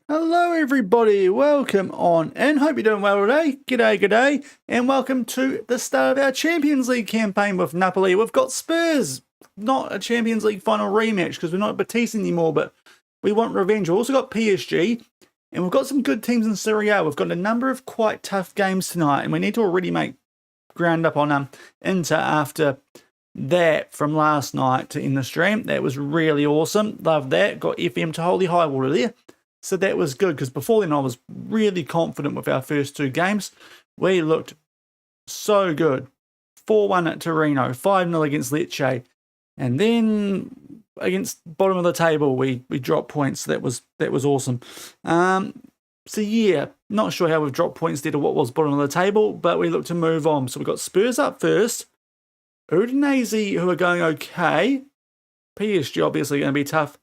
Hello everybody, welcome on in. Hope you're doing well today. G'day, and welcome to the start of our Champions League campaign with Napoli. We've got Spurs, not a Champions League final rematch because we're not at Betis anymore, but we want revenge. We've also got PSG, and we've got some good teams in Serie A. We've got a number of quite tough games tonight, and we need to already make ground up on Inter after that from last night to end the stream. That was really awesome. Love that. Got FM to holy high water there. So that was good because before then I was really confident with our first two games. We looked so good. 4-1 at Torino, 5-0 against Lecce. And then against bottom of the table, we dropped points. So that was awesome. So yeah, not sure how we've dropped points there to what was bottom of the table, but we look to move on. So we've got Spurs up first. Udinese, who are going okay. PSG obviously going to be tough.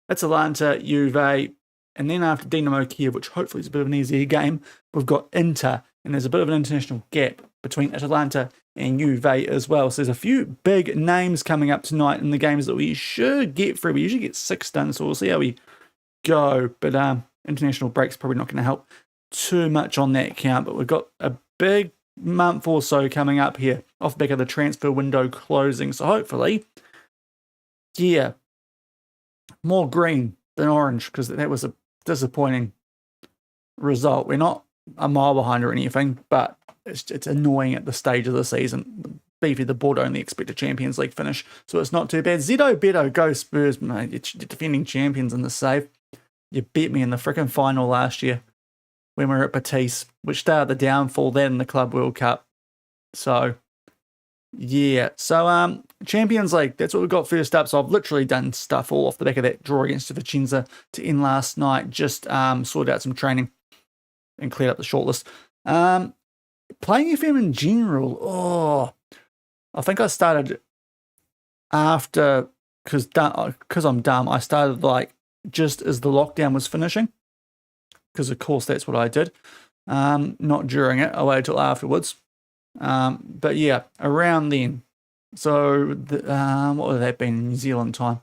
Atalanta, Juve. And then after Dinamo Kiev, which hopefully is a bit of an easier game, we've got Inter. And there's a bit of an international gap between Atalanta and Juve as well. So there's a few big names coming up tonight in the games that we should get through. We usually get 6 done, so we'll see how we go. But international break's probably not going to help too much on that count. But we've got a big month or so coming up here off the back of the transfer window closing. So hopefully, yeah, more green than orange, because that was a disappointing result. We're not a mile behind or anything, but it's annoying at the stage of the season. Beefy, the board only expect a Champions League finish, so it's not too bad. Zito Beto, go Spurs, mate. You're defending champions in the save. You beat me in the freaking final last year when we were at Betis, which started the downfall then in the Club World Cup. So, yeah. So, Champions League, that's what we've got first up. So I've literally done stuff all off the back of that draw against Vicenza to end last night. Just sorted out some training and cleared up the shortlist. Playing FM in general, I think I started after, because I'm dumb, I started like just as the lockdown was finishing, because of course that's what I did. Not during it, I waited till afterwards. But yeah, around then. So, what would that been in New Zealand time?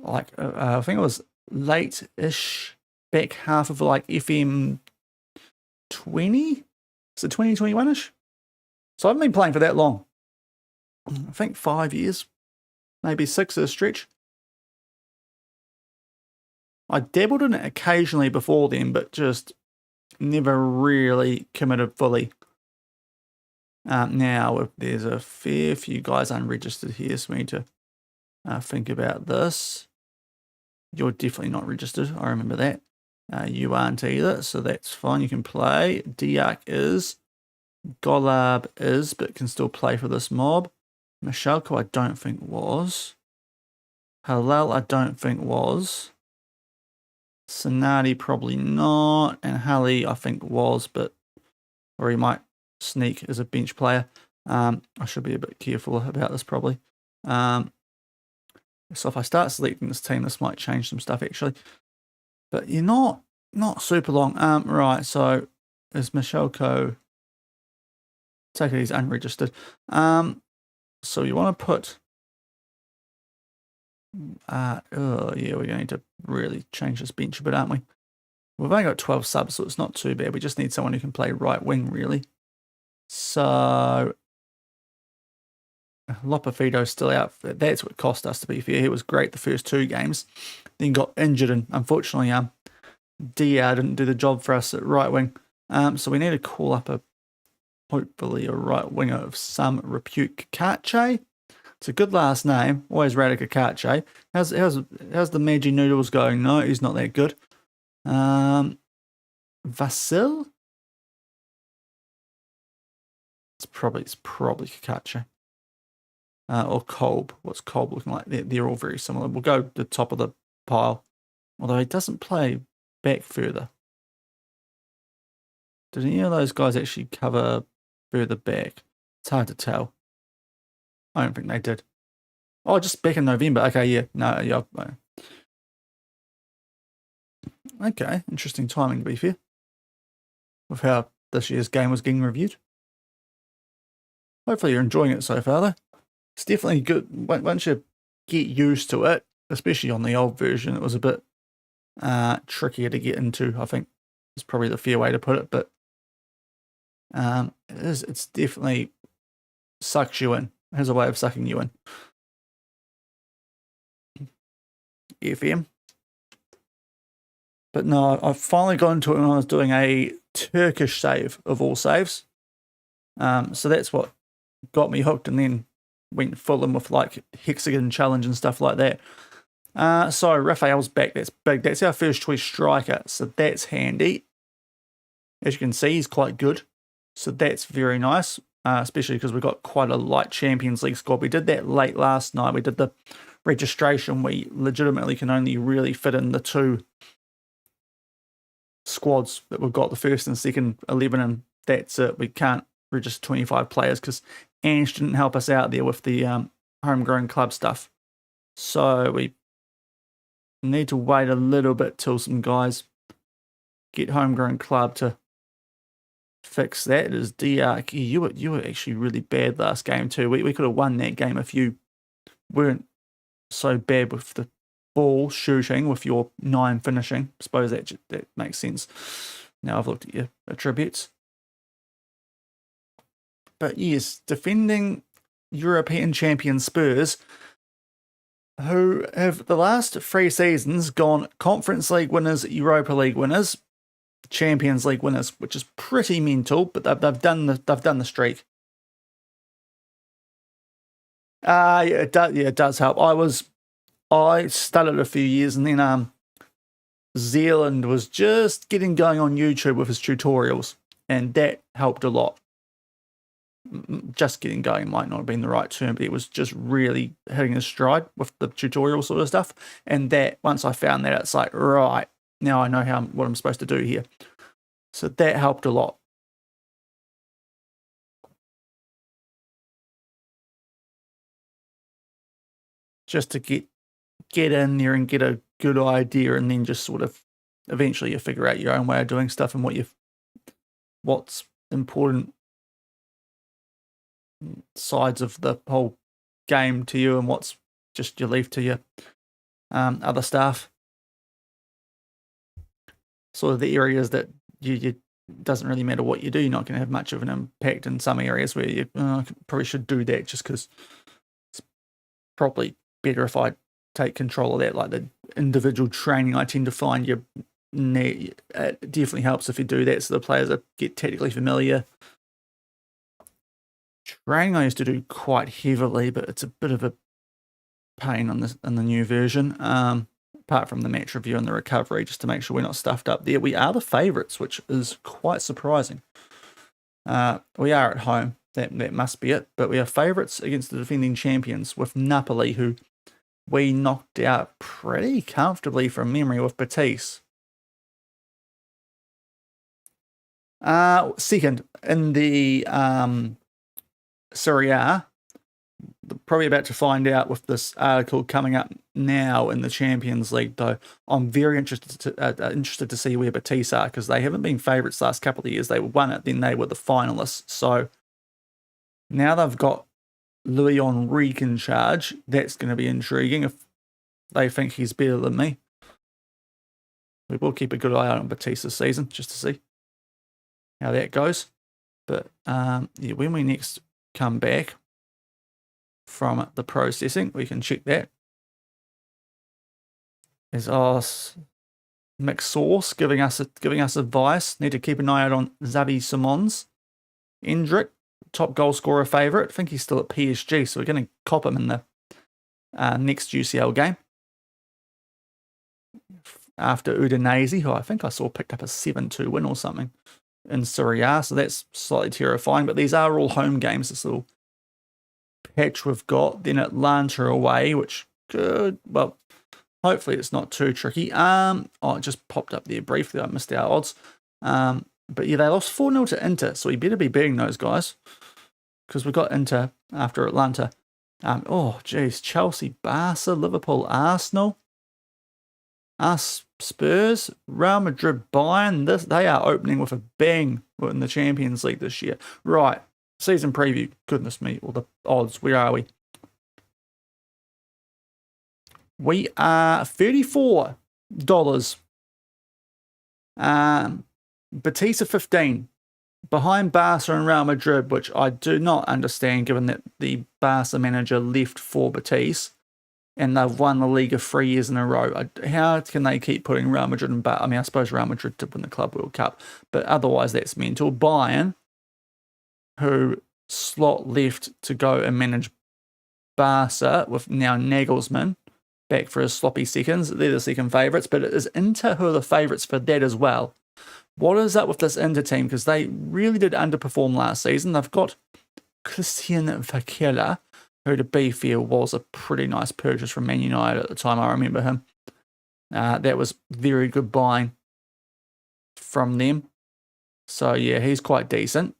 Like, I think it was late-ish, back half of like FM 20? Is it 2021-ish? So I haven't been playing for that long. I think 5 years, maybe 6 at a stretch. I dabbled in it occasionally before then, but just never really committed fully. Now, there's a fair few guys unregistered here, so we need to think about this. You're definitely not registered, I remember that. You aren't either, so that's fine. You can play. Diak is. Golab is, but can still play for this mob. Michalko, I don't think was. Halal, I don't think was. Sanadi, probably not. And Hali, I think was, but... Or he might sneak as a bench player. I should be a bit careful about this, probably. So if I start selecting this team, this might change some stuff, actually. But you're not super long. Right, so is Michalko... Take it he's unregistered. So you want to put... yeah, we're going to need to really change this bench a bit, aren't we? We've only got 12 subs, so it's not too bad. We just need someone who can play right wing, really. So... Lopafito's still out. That's what cost us, to be fair. He was great the first 2 games. Then got injured, and unfortunately, DR didn't do the job for us at right wing. So we need to call up hopefully a right winger of some repute. Kakache. It's a good last name. Always Radek Kakache. How's the Maggi Noodles going? No, he's not that good. Vasil? It's probably Kakache. Or Kolb. What's Kolb looking like? They're all very similar. We'll go to the top of the pile. Although he doesn't play back further. Did any of those guys actually cover further back? It's hard to tell. I don't think they did. Oh, just back in November. Okay, yeah. No, yeah. Okay, interesting timing, to be fair. With how this year's game was getting reviewed. Hopefully you're enjoying it so far, though. It's definitely good. Once you get used to it, especially on the old version, it was a bit trickier to get into, I think is probably the fair way to put it. But it's definitely sucks you in. It has a way of sucking you in. FM. But no, I've finally got into it when I was doing a Turkish save of all saves. So that's what got me hooked, and then went full in with like hexagon challenge and stuff like that. So Raphael's back. That's big. That's our first choice striker. So that's handy. As you can see, he's quite good. So that's very nice, especially because we've got quite a light Champions League squad. We did that late last night. We did the registration. We legitimately can only really fit in the 2 squads that we've got, the first and second 11, and that's it. We can't register 25 players because Ange didn't help us out there with the homegrown club stuff. So we need to wait a little bit till some guys get homegrown club to fix that. It is DRK. You were actually really bad last game too. We could have won that game if you weren't so bad with the ball shooting, with your 9 finishing. I suppose that makes sense. Now I've looked at your attributes. But yes, defending European champion Spurs, who have the last 3 seasons gone Conference League winners, Europa League winners, Champions League winners, which is pretty mental. But they've done the streak. Yeah, it does help. I studied a few years, and then Zealand was just getting going on YouTube with his tutorials, and that helped a lot. Just getting going might not have been the right term, but it was just really hitting his stride with the tutorial sort of stuff. And that, once I found that, it's like, right, now I know what I'm supposed to do here. So that helped a lot. Just to get in there and get a good idea, and then just sort of eventually you figure out your own way of doing stuff and what's important sides of the whole game to you, and what's just you leave to your other staff. Sort of the areas that you doesn't really matter what you do, you're not going to have much of an impact. In some areas where you probably should do that, just because it's probably better if I take control of that. Like the individual training, I tend to find it definitely helps if you do that, so the players get tactically familiar. Training I used to do quite heavily, but it's a bit of a pain on the new version. Apart from the match review and the recovery, just to make sure we're not stuffed up there. We are the favourites, which is quite surprising. We are at home. That must be it. But we are favourites against the defending champions with Napoli, who we knocked out pretty comfortably from memory with Betis. Second in the Serie A. Probably about to find out with this article coming up now in the Champions League, though. I'm very interested to see where Betis are, because they haven't been favourites the last couple of years. They won it, then they were the finalists. So now they've got Louis Enrique in charge. That's going to be intriguing if they think he's better than me. We will keep a good eye out on Betis this season, just to see how that goes. But yeah, when we next come back from the processing, we can check that. Is Mixed Sauce giving us advice. Need to keep an eye out on Xavi Simons. Endrick, top goal scorer favourite. I think he's still at PSG, so we're going to cop him in the next UCL game. After Udinese, who I think I saw picked up a 7-2 win or something in Serie A, so that's slightly terrifying. But these are all home games, this little patch we've got. Then Atlanta away, which good. Well, hopefully it's not too tricky. Oh, it just popped up there briefly. I missed our odds. But yeah, they lost 4-0 to Inter, so we better be beating those guys, because we got Inter after Atlanta. Oh, geez, Chelsea, Barca, Liverpool, Arsenal, us, Spurs, Real Madrid, Bayern. They are opening with a bang in the Champions League this year. Right, season preview. Goodness me, all the odds. Where are we? We are 34 dollars. Betis are 15. Behind Barca and Real Madrid, which I do not understand given that the Barca manager left for Betis and they've won the Liga 3 years in a row. How can they keep putting Real Madrid and Barca? I mean, I suppose Real Madrid did win the Club World Cup, but otherwise that's mental. Bayern, who slot left to go and manage Barca with now Nagelsmann back for his sloppy seconds. They're the second favourites, but it is Inter who are the favourites for that as well. What is up with this Inter team? Because they really did underperform last season. They've got Christian Vakela, who, to be fair, was a pretty nice purchase from Man United at the time. I remember him. That was very good buying from them. So, yeah, he's quite decent.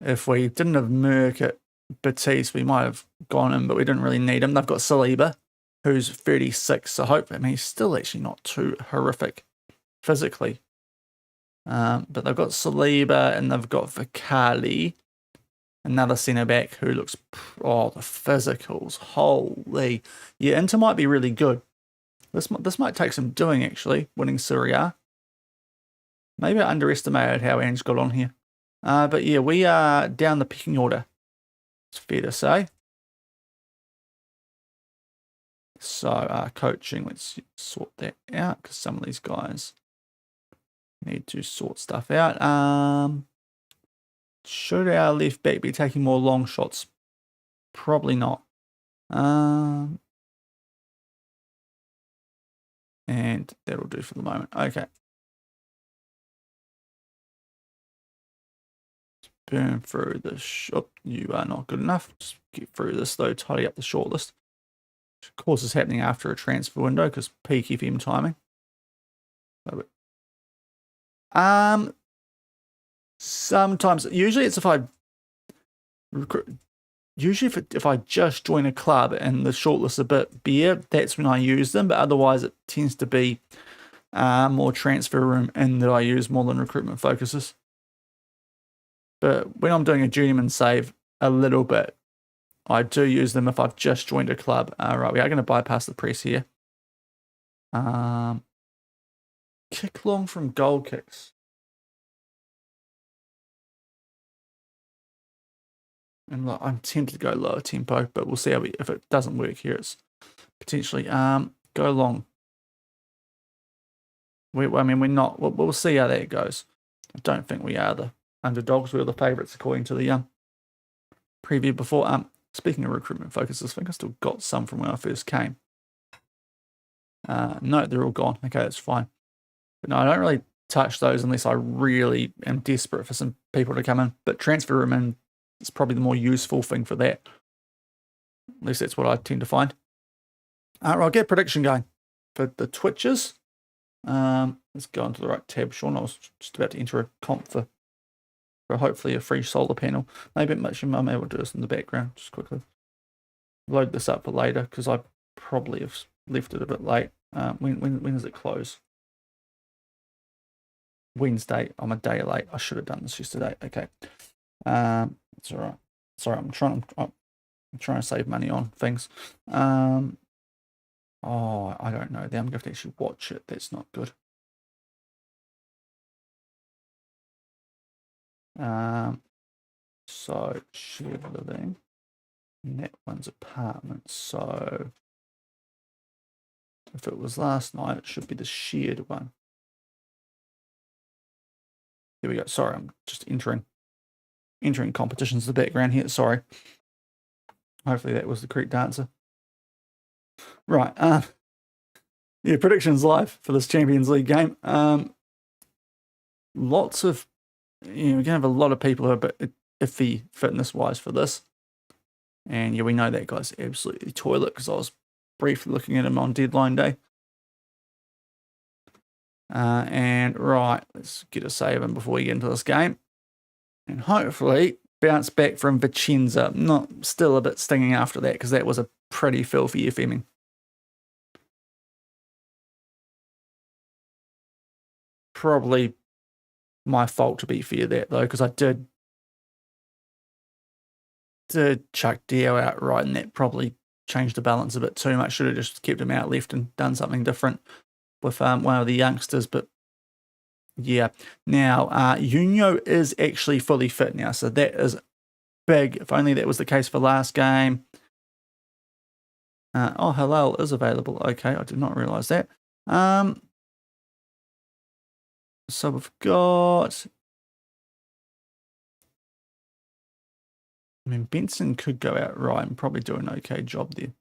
If we didn't have Merck at Betis, we might have gone in, but we didn't really need him. They've got Saliba, who's 36, so he's still actually not too horrific physically. But they've got Saliba and they've got Vakali, another centre-back who looks... Oh, the physicals. Holy. Yeah, Inter might be really good. This might take some doing, actually, winning Serie A. Maybe I underestimated how Ange got on here. But yeah, we are down the pecking order. It's fair to say. So, coaching, let's sort that out because some of these guys need to sort stuff out. Should our left back be taking more long shots? Probably not. And that'll do for the moment. Okay. Burn through this. Oh, you are not good enough. Just get through this though. Tidy up the shortlist. Which of course is happening after a transfer window because peak FM timing. Sometimes, usually it's if I just join a club and the shortlist's a bit bare, that's when I use them. But otherwise, it tends to be more transfer room in that I use more than recruitment focuses. But when I'm doing a Journeyman save a little bit, I do use them if I've just joined a club. Right, we are going to bypass the press here. Kick long from goal kicks. And look, I'm tempted to go lower tempo, but we'll see how if it doesn't work here, it's potentially go long. We're not. We'll see how that goes. I don't think we are the underdogs. We're the favourites according to the preview before. Speaking of recruitment focuses, I think I still got some from when I first came. No, they're all gone. Okay, that's fine. But no, I don't really touch those unless I really am desperate for some people to come in. But transfer room in is probably the more useful thing for that. At least that's what I tend to find. I'll get prediction going for the Twitches. Let's go onto the right tab, Shaun. I was just about to enter a comp for hopefully a free solar panel. Maybe I'm able to do this in the background, just quickly. Load this up for later, because I probably have left it a bit late. When does it close? Wednesday. I'm a day late. I should have done this yesterday. Okay. It's all right. Sorry, I'm trying to save money on things. Oh, I don't know. Then I'm going to have to actually watch it. That's not good. So shared living, and that one's apartment. So if it was last night, it should be the shared one. Here we go. Sorry, I'm just entering competitions in the background here. Sorry. Hopefully that was the correct answer. Right. Yeah, predictions live for this Champions League game. Lots of, we're going to have a lot of people who are a bit iffy fitness-wise for this. And yeah, we know that guy's absolutely toilet because I was briefly looking at him on deadline day. And right, let's get a save in before we get into this game. And hopefully bounce back from Vicenza. Not still a bit stinging after that because that was a pretty filthy FMing. Probably my fault to be fair that though, because I did chuck Dio out right, and that probably changed the balance a bit too much. Should have just kept him out left and done something different with one of the youngsters. But yeah, now Junio is actually fully fit now, so that is big. If only that was the case for last game. Oh, Halal is available. Okay, I did not realise that. So we've got... I mean, Benson could go out right and probably do an okay job there.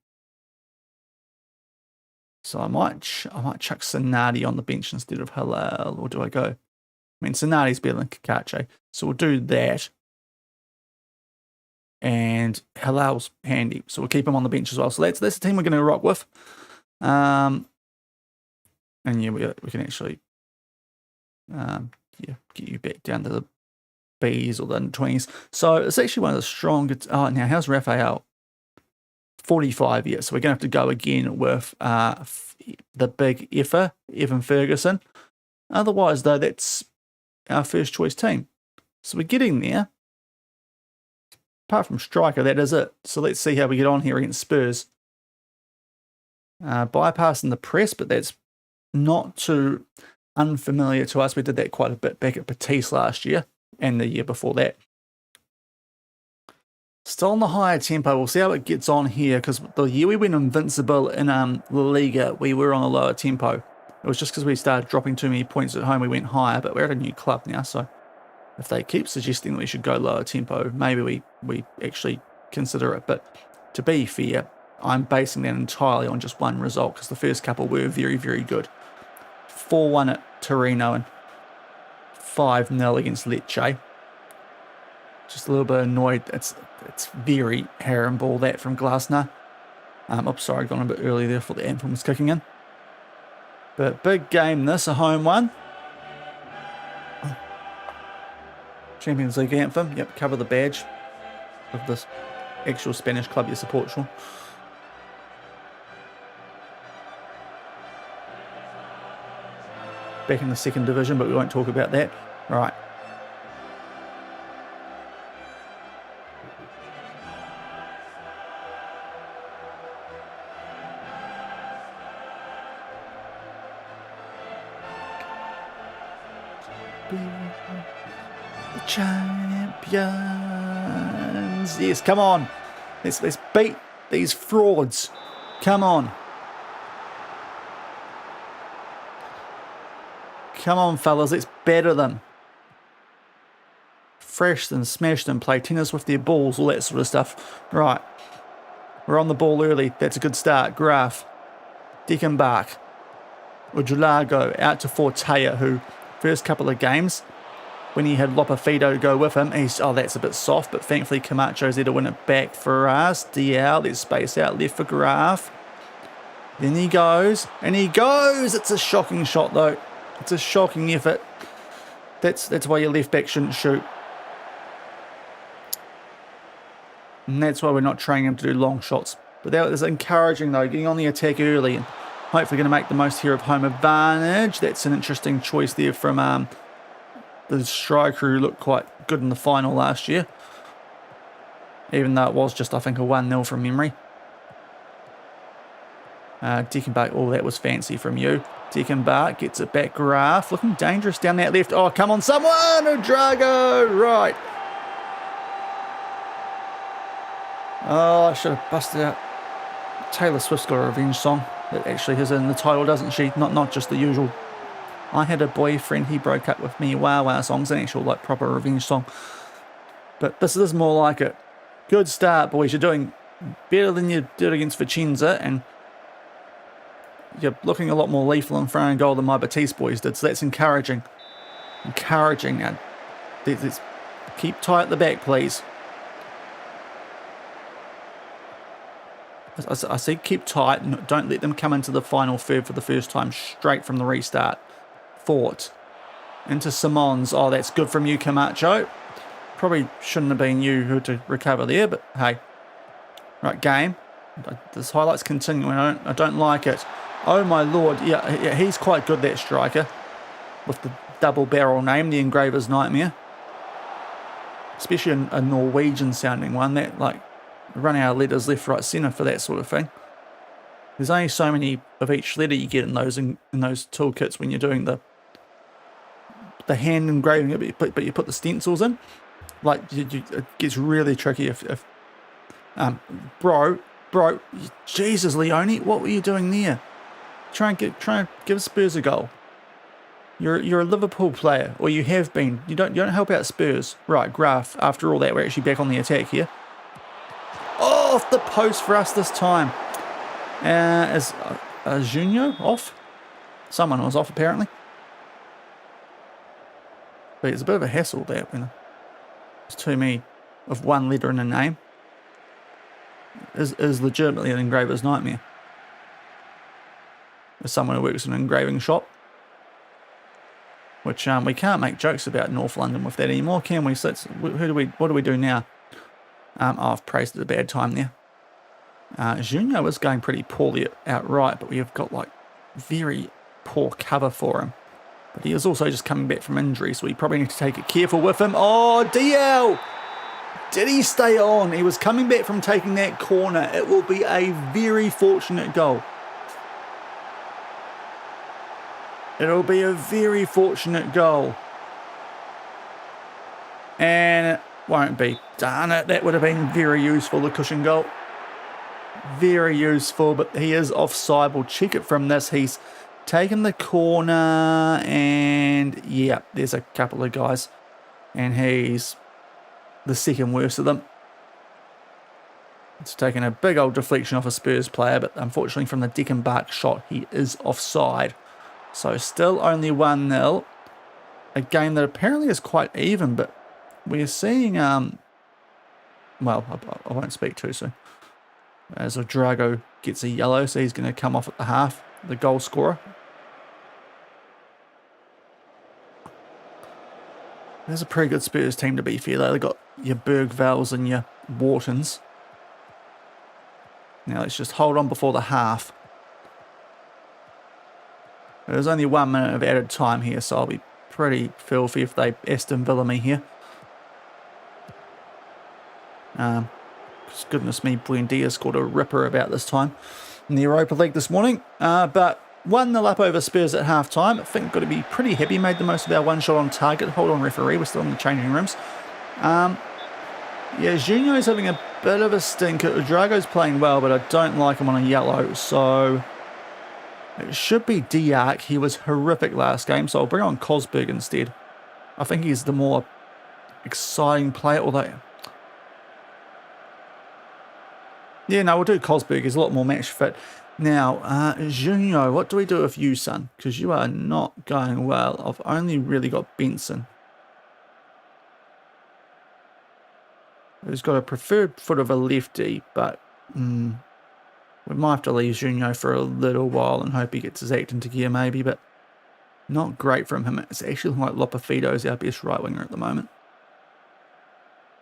So I might chuck Sonati on the bench instead of Halal, or do I go? I mean, Sonati's better than Kakache, so we'll do that. And Halal's handy, so we'll keep him on the bench as well. So that's the team we're going to rock with. And yeah, we can actually get you back down to the B's or the 20s. So it's actually one of the strongest. Oh, now how's Raphael? 45, yeah. So we're going to have to go again with the big effer, Evan Ferguson. Otherwise, though, that's our first choice team. So we're getting there. Apart from striker, that is it. So let's see how we get on here against Spurs. Bypassing the press, but that's not too unfamiliar to us. We did that quite a bit back at Betis last year and the year before that. Still on the higher tempo. We'll see how it gets on here, because the year we went invincible in La Liga, we were on a lower tempo. It was just because we started dropping too many points at home, we went higher, but we're at a new club now, so if they keep suggesting that we should go lower tempo, maybe we actually consider it. But to be fair, I'm basing that entirely on just one result, because the first couple were very, very good. 4-1 at Torino and 5-0 against Lecce. Just a little bit annoyed. It's very harem ball that from Glasner. Oops, sorry, I'd gone a bit early there for the anthem was kicking in. But big game this, a home one. Champions League anthem. Yep, cover the badge of this actual Spanish club you support, Shaun. Back in the second division, but we won't talk about that. Right. The champions. Yes, come on. Let's beat these frauds. Come on. Come on, fellas. Let's better them. Fresh them, smash them, play tennis with their balls, all that sort of stuff. Right. We're on the ball early. That's a good start. Graf. Deckenbach. Ujulago out to Fortea, who first couple of games, when he had Lopafido go with him, that's a bit soft, but thankfully Camacho's there to win it back for us. DL, there's space out left for Graf. Then he goes, and he goes! It's a shocking shot, though. It's a shocking effort. That's why your left back shouldn't shoot. And that's why we're not training him to do long shots. But that was encouraging, though, getting on the attack early and hopefully going to make the most here of home advantage. That's an interesting choice there from the striker who looked quite good in the final last year. Even though it was just, I think, a 1-0 from memory. Deckenbach, oh, that was fancy from you. Deckenbach gets it back. Graf looking dangerous down that left. Oh, come on, someone! Drago! Right. Oh, I should have busted out. Taylor Swift's got a revenge song that actually is in the title, doesn't she? Not just the usual I had a boyfriend, he broke up with me, wow song's an actual like proper revenge song. But this is more like it. Good start, boys. You're doing better than you did against Vicenza, and you're looking a lot more lethal in front of goal than my Betis boys did, so that's encouraging. Encouraging. Now, let's keep tight at the back, please. I say keep tight. Don't let them come into the final third for the first time straight from the restart. Fort. Into Simons. Oh, that's good from you, Camacho. Probably shouldn't have been you who to recover there, but hey. Right, game. This highlight's continuing. I don't like it. Oh, my lord. Yeah, he's quite good, that striker. With the double barrel name, the Engraver's Nightmare. Especially a Norwegian-sounding one. That, like, run our letters left, right, centre for that sort of thing. There's only so many of each letter you get in those toolkits when you're doing the hand engraving, but you put the stencils in. Like, it gets really tricky if bro, Jesus, Leone, what were you doing there? Try and give Spurs a goal. You're a Liverpool player, or you have been. You don't help out Spurs, right? Graf. After all that, we're actually back on the attack here. Oh, off the post for us this time. Is Junio off? Someone was off apparently. But it's a bit of a hassle that when it's too many of one letter in a name. Is legitimately an engraver's nightmare. As someone who works in an engraving shop, which we can't make jokes about North London with that anymore, can we? So what do we do now? I've praised it a bad time there. Junio is going pretty poorly outright, but we have got like very poor cover for him. But he is also just coming back from injury, so we probably need to take it careful with him. Oh, DL! Did he stay on? He was coming back from taking that corner. It will be a very fortunate goal. It'll be a very fortunate goal. And it won't be. Darn it, that would have been very useful, the cushion goal. Very useful, but he is offside. We'll check it from this. He's taken the corner, and yeah, there's a couple of guys. And he's the second worst of them. It's taken a big old deflection off a Spurs player, but unfortunately from the Deckenbach shot, he is offside. So still only 1-0. A game that apparently is quite even, but we're seeing, well, I won't speak too soon. As Drago gets a yellow, so he's going to come off at the half, the goal scorer. There's a pretty good Spurs team, to be fair, though. They've got your Bergvalls and your Whartons. Now let's just hold on before the half. There's only 1 minute of added time here, so I'll be pretty filthy if they Aston Villa me here. Goodness me, Buendia scored a ripper about this time in the Europa League this morning. But 1-0 up over Spurs at half-time. I think got to be pretty happy. Made the most of our one shot on target. Hold on, referee. We're still in the changing rooms. Yeah, Junio's having a bit of a stinker. Drago's playing well, but I don't like him on a yellow. So it should be Diak. He was horrific last game, so I'll bring on Kosberg instead. I think he's the more exciting player, although... Yeah, no, we'll do Kosberg. He's a lot more match fit. Now, Junio, what do we do with you, son? Because you are not going well. I've only really got Benson, who's got a preferred foot of a lefty, but we might have to leave Junio for a little while and hope he gets his act into gear maybe, but not great from him. It's actually like Lopefido's our best right winger at the moment.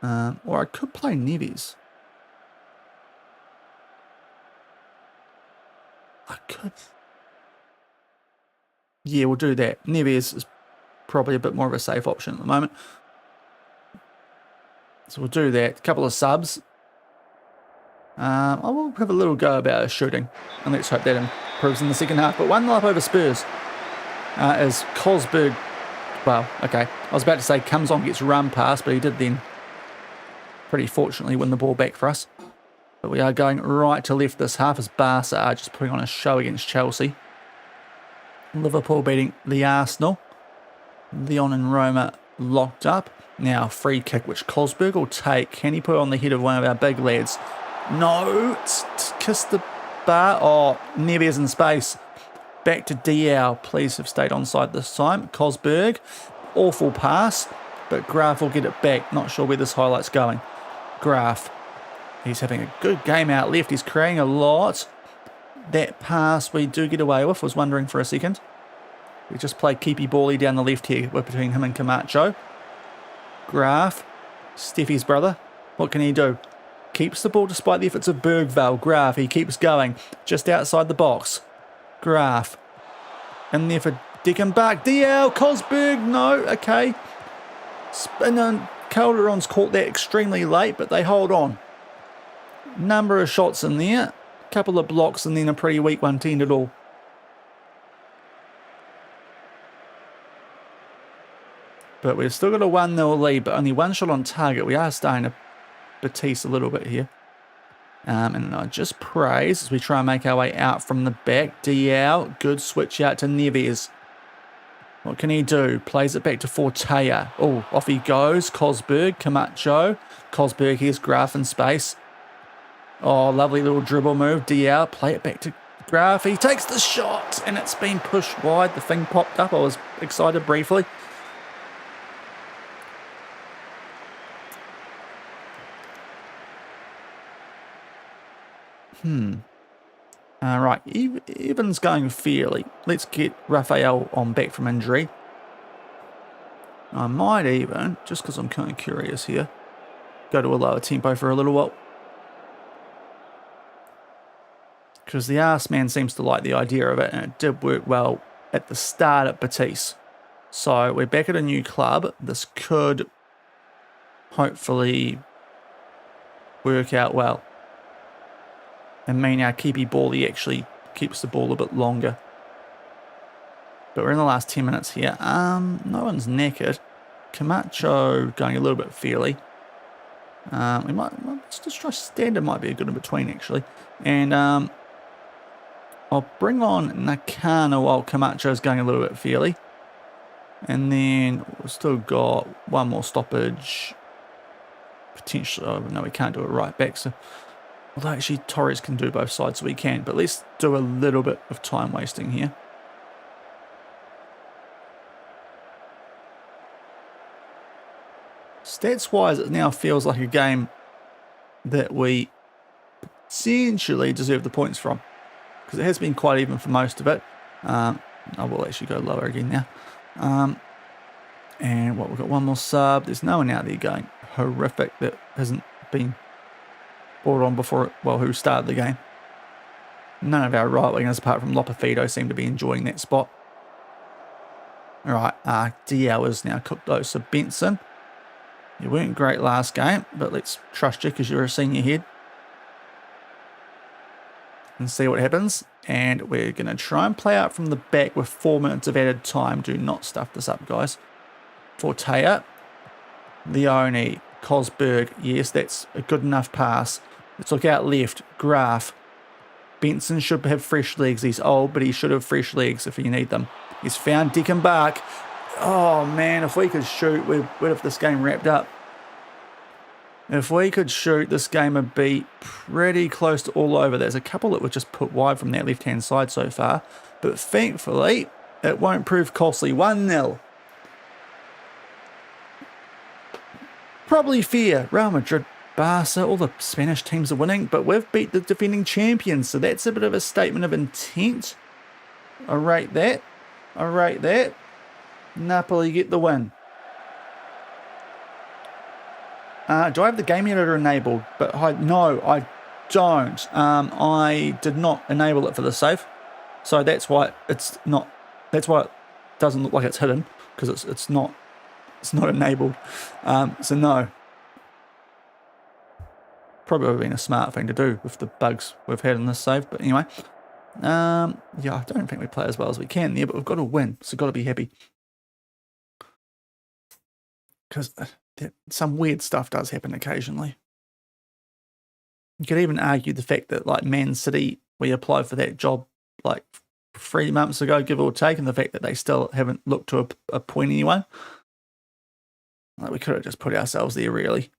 Or I could play Neves. I could. Yeah, we'll do that. Neves is probably a bit more of a safe option at the moment. So we'll do that. A couple of subs. I will have a little go about his shooting. And let's hope that improves in the second half. But 1-0 up over Spurs. As Kosberg, well, okay. I was about to say comes on, gets run past, but he did then pretty fortunately win the ball back for us. But we are going right to left this half as Barca are just putting on a show against Chelsea. Liverpool beating the Arsenal. Lyon and Roma locked up. Now free kick which Kosberg will take. Can he put it on the head of one of our big lads? No, kiss the bar. Oh, Neves in space. Back to DL. Please have stayed onside this time. Kosberg, awful pass, but Graf will get it back. Not sure where this highlight's going. Graf. He's having a good game out left. He's creating a lot. That pass we do get away with. Was wondering for a second. We just played keepy bally down the left here between him and Camacho. Graf. Steffi's brother. What can he do? Keeps the ball despite the efforts of Bergvall. Graf. He keeps going. Just outside the box. Graf. In there for Deckenbach. DL. Kosberg. No. Okay. And Calderon's caught that extremely late, but they hold on. Number of shots in there, couple of blocks, and then a pretty weak one to end it all. But we've still got a 1-0 lead, but only one shot on target. We are starting to Betis a little bit here. And I just praise as we try and make our way out from the back. Diao, good switch out to Neves. What can he do? Plays it back to Fortea. Oh, off he goes. Cosberg, Camacho. Cosberg, here's Graf in space. Oh, lovely little dribble move. Diao, play it back to Graf. He takes the shot, and it's been pushed wide. The thing popped up. I was excited briefly. Right, Evan's going fairly. Let's get Raphael on back from injury. I might even, just because I'm kind of curious here, go to a lower tempo for a little while. Because the arse man seems to like the idea of it, and it did work well at the start at Betis. So we're back at a new club. This could hopefully work out well. And mean our keepy bally actually keeps the ball a bit longer. But we're in the last 10 minutes here. No one's knackered. Camacho going a little bit fairly. Let's just try standard, might be a good in between actually. And I'll bring on Nakano while Camacho's going a little bit fairly. And then we've still got one more stoppage. Potentially, oh no, we can't do it right back. So, although actually Torres can do both sides, so we can. But let's do a little bit of time wasting here. Stats-wise, it now feels like a game that we essentially deserve the points from. Because it has been quite even for most of it. I will actually go lower again now. And what, we've got one more sub. There's no one out there going horrific that hasn't been brought on before, well, who started the game. None of our right wingers, apart from Lopefido, seem to be enjoying that spot. Alright, Diao is now cooked though. So Benson, you weren't great last game, but let's trust you because you're a senior head. And see what happens. And we're going to try and play out from the back with 4 minutes of added time. Do not stuff this up, guys. Fortea, Leone, Cosberg. Yes, that's a good enough pass. Let's look out left. Graf. Benson should have fresh legs. He's old, but he should have fresh legs if you need them. He's found Deckenbach. Oh, man, if we could shoot, we'd have this game wrapped up. If we could shoot, this game would be pretty close to all over. There's a couple that were just put wide from that left-hand side so far. But thankfully, it won't prove costly. 1-0. Probably fair. Real Madrid, Barca, all the Spanish teams are winning, but we've beat the defending champions, so that's a bit of a statement of intent. I rate that. I rate that. Napoli get the win. Do I have the game editor enabled? But no, I don't. I did not enable it for the save, so that's why it's not. That's why it doesn't look like it's hidden, because it's not enabled. So no. Probably would have been a smart thing to do with the bugs we've had in this save. But anyway, yeah, I don't think we play as well as we can there, but we've got to win, so got to be happy. Because some weird stuff does happen occasionally. You could even argue the fact that, like, Man City, we applied for that job like 3 months ago, give or take, and the fact that they still haven't looked to appoint anyone. Like, we could have just put ourselves there, really,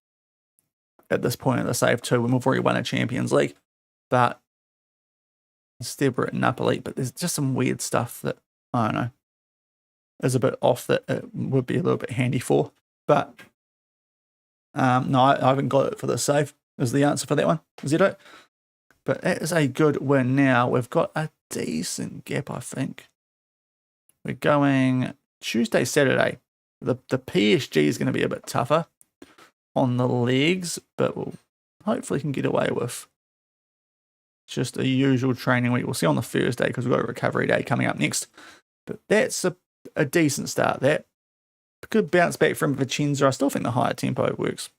at this point of the save too, when we've already won a Champions League. But instead we're at Napoli. But there's just some weird stuff that, I don't know, is a bit off that it would be a little bit handy for. But no, I haven't got it for the save, is the answer for that one. Zero. But that is a good win. Now we've got a decent gap, I think. We're going Tuesday, Saturday. The PSG is going to be a bit tougher on the legs, but we'll hopefully can get away with just a usual training week. We'll see on the Thursday because we've got a recovery day coming up next. But that's a decent start. That good bounce back from Vicenza. I still think the higher tempo works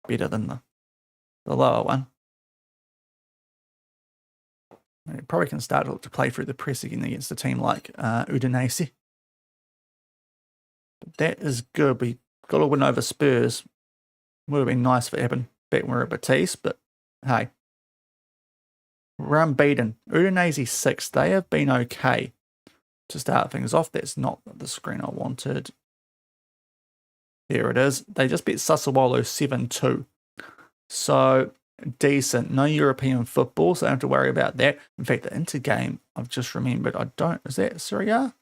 better than the lower one. They probably can start to play through the press again against a team like Udinese. But that is good. We got a win over Spurs. Would have been nice if it happened back when we were at Betis, but hey. We're unbeaten. Udinese 6. They have been okay to start things off. That's not the screen I wanted. There it is. They just beat Sassuolo 7-2. So decent. No European football, so I don't have to worry about that. In fact, the Inter game, I've just remembered. Is that Serie A?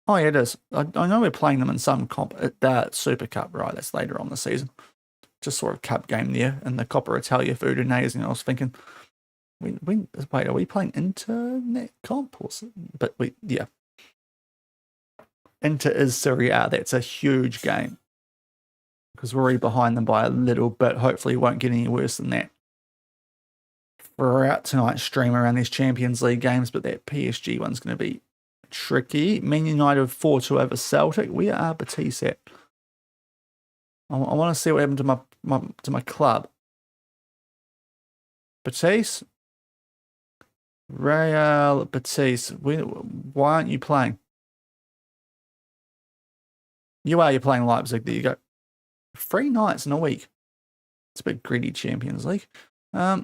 Oh, yeah, it is. I know we're playing them in some comp. The Super Cup, right? That's later on the season. Just saw a cup game there in the Coppa Italia for Udinese, and I was thinking, wait, are we playing Inter in that comp? But yeah. Inter is Serie A. That's a huge game. Because we're already behind them by a little bit. Hopefully it won't get any worse than that. We're out tonight's stream around these Champions League games, but that PSG one's going to be tricky. Man United 4-2 over Celtic. Where are Betis at? I want to see what happened to my club. Betis? Real Betis. Why aren't you playing? You're playing Leipzig. There you go. 3 nights in a week. It's a bit greedy, Champions League. Yeah,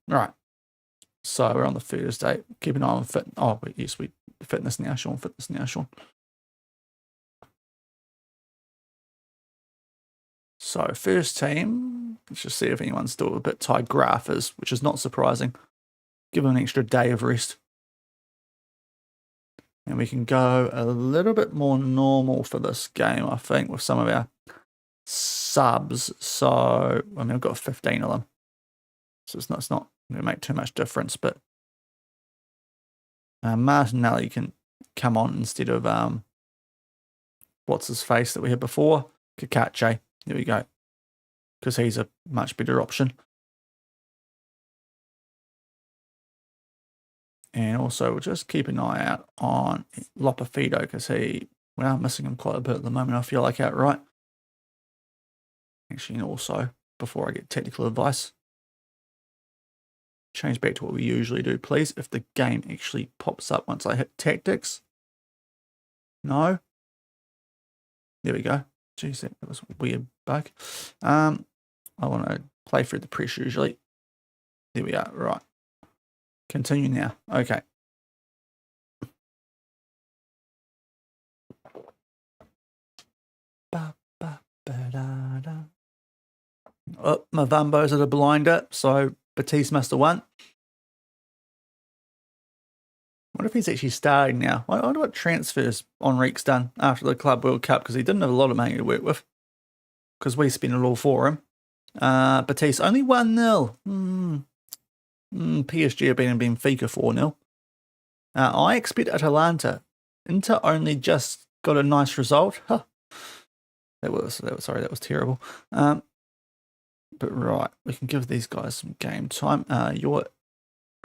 right. So we're on the Thursday. Keep an eye on fit. Oh, yes, fitness now, Shaun. Fitness now, Shaun. So first team. Let's just see if anyone's still a bit tired. Graphers, which is not surprising. Give them an extra day of rest. And we can go a little bit more normal for this game, I think, with some of our subs. So, I mean, I've got 15 of them. So it's not going to make too much difference. But Martinelli can come on instead of, what's his face that we had before? Kakache. There we go. Because he's a much better option. And also, we'll just keep an eye out on Lopafido because we are missing him quite a bit at the moment, I feel like, outright. Actually, and also, before I get technical advice, change back to what we usually do, please. If the game actually pops up once I hit tactics. No. There we go. Jeez, that was a weird bug. I want to play through the press usually. There we are. Right. Continue now. Okay. Oh, Mavambo's at a blinder, so Betis must have won. I wonder if he's actually starting now. I wonder what transfers Enrique's done after the Club World Cup, because he didn't have a lot of money to work with, because we spent it all for him. Betis only 1-0. PSG have been in Benfica 4-0. I expect Atalanta. Inter only just got a nice result. Huh. That was terrible. But right, we can give these guys some game time. You're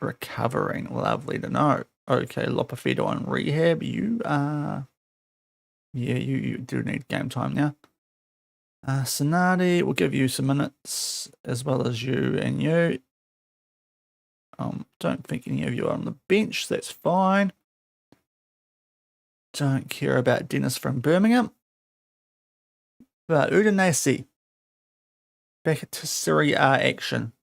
recovering. Lovely to know. Okay, Lopafido on rehab. You do need game time now. Sonati will give you some minutes as well as you and you. Don't think any of you are on the bench. That's fine. Don't care about Dennis from Birmingham. But Udinese. Back to Serie A action.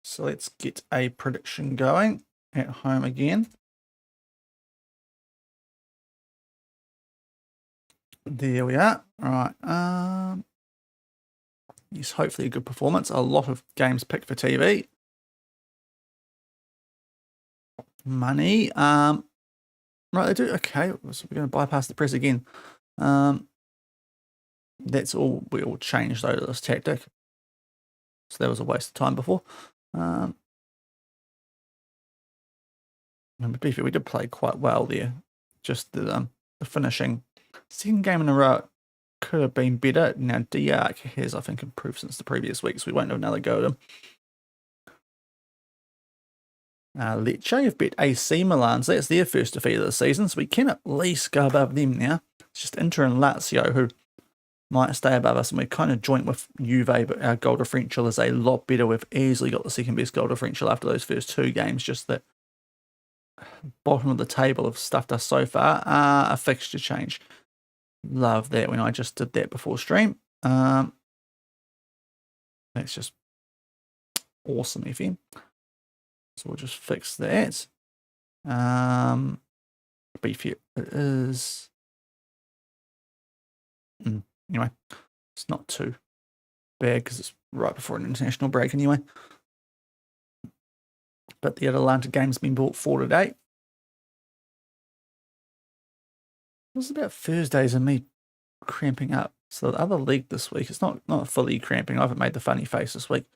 So let's get a prediction going at home again. There we are. All right. Yes, hopefully a good performance. A lot of games picked for TV. Money. Right, they do. Okay, so we're going to bypass the press again. That's all. We all changed though to this tactic. So that was a waste of time before. And to be fair, we did play quite well there. Just the finishing. Second game in a row could have been better. Now Diarc has, I think, improved since the previous week, so we won't have another go at him. Lecce have beat AC Milan, so that's their first defeat of the season, so we can at least go above them now. It's just Inter and Lazio who might stay above us, and we're kind of joint with Juve, but our goal differential is a lot better. We've easily got the second best goal differential after those first two games, just the bottom of the table have stuffed us so far. A fixture change. Love that when I just did that before stream. That's just awesome, FM. So we'll just fix that. Beef it is. Anyway, it's not too bad because it's right before an international break anyway. But the Atalanta game's been brought for today. It was about Thursdays and me cramping up. So the other league this week, it's not fully cramping. I haven't made the funny face this week.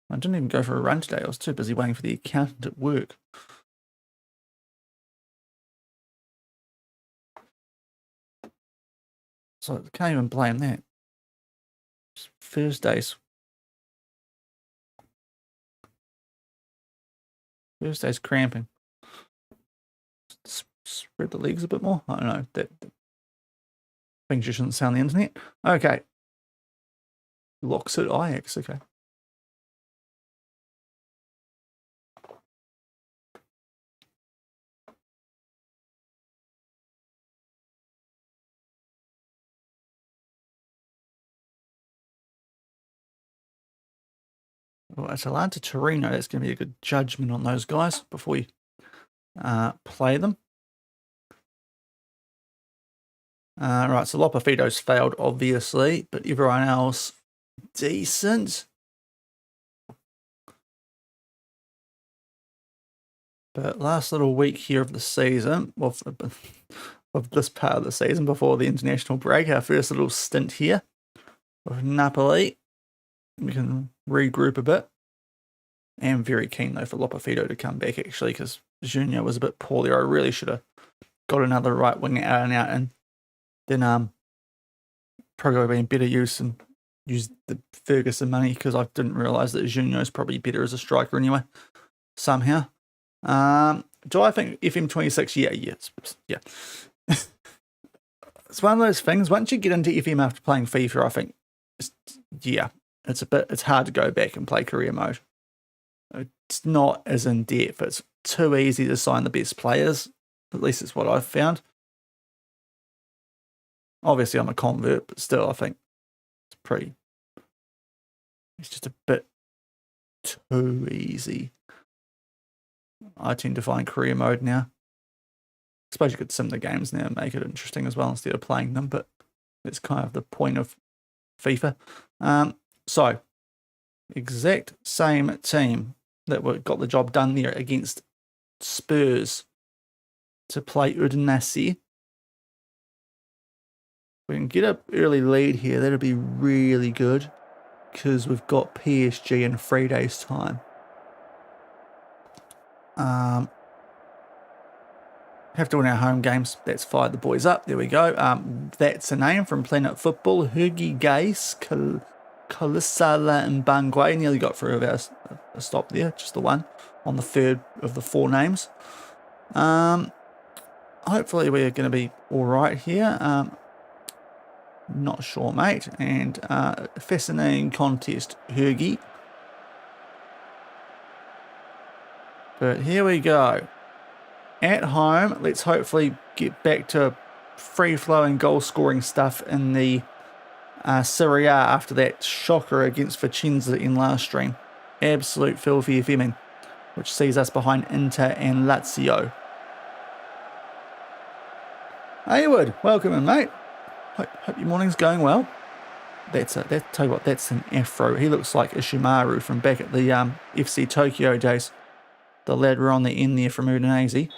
I didn't even go for a run today. I was too busy waiting for the accountant at work. So I can't even blame that. It's Thursdays. Thursdays cramping. Spread the legs a bit more. I don't know. That things you shouldn't say on the internet. Okay. Locks at Ajax. Okay. Well, Atalanta Torino, that's going to be a good judgment on those guys before we play them. Right, so Lopafito's failed, obviously, but everyone else decent. But last little week here of the season, of this part of the season before the international break, our first little stint here with Napoli. We can regroup a bit. I am very keen, though, for Lopafito to come back, actually, because Junior was a bit poor there. I really should have got another right wing out and then probably been better use and use the Ferguson money, because I didn't realise that Junior is probably better as a striker anyway, somehow. Do I think FM26? Yeah. It's one of those things, once you get into FM after playing FIFA, I think, it's hard to go back and play career mode. It's not as in depth. It's too easy to sign the best players. At least it's what I've found. Obviously, I'm a convert, but still, I think it's just a bit too easy. I tend to find career mode now. I suppose you could sim the games now and make it interesting as well instead of playing them, but that's kind of the point of FIFA. So, exact same team that got the job done there against Spurs to play Udinese. We can get an early lead here. That'll be really good because we've got PSG in 3 days' time. Have to win our home games. That's fired the boys up. There we go. That's a name from Planet Football. Hugi Gais, Kalisala and Bangwe. Nearly got through a stop there. Just the one on the third of the 4 names. Hopefully we're going to be all right here. Not sure, mate. And fascinating contest, Hugi. But here we go. At home, let's hopefully get back to free-flowing goal-scoring stuff in the Serie A after that shocker against Vicenza in last stream. Absolute filthy effing, which sees us behind Inter and Lazio. Haywood, welcome in, mate. Hope your morning's going well. Tell you what, that's an afro. He looks like Ishimaru from back at the FC Tokyo days. The lad we're on the end there from Udinese.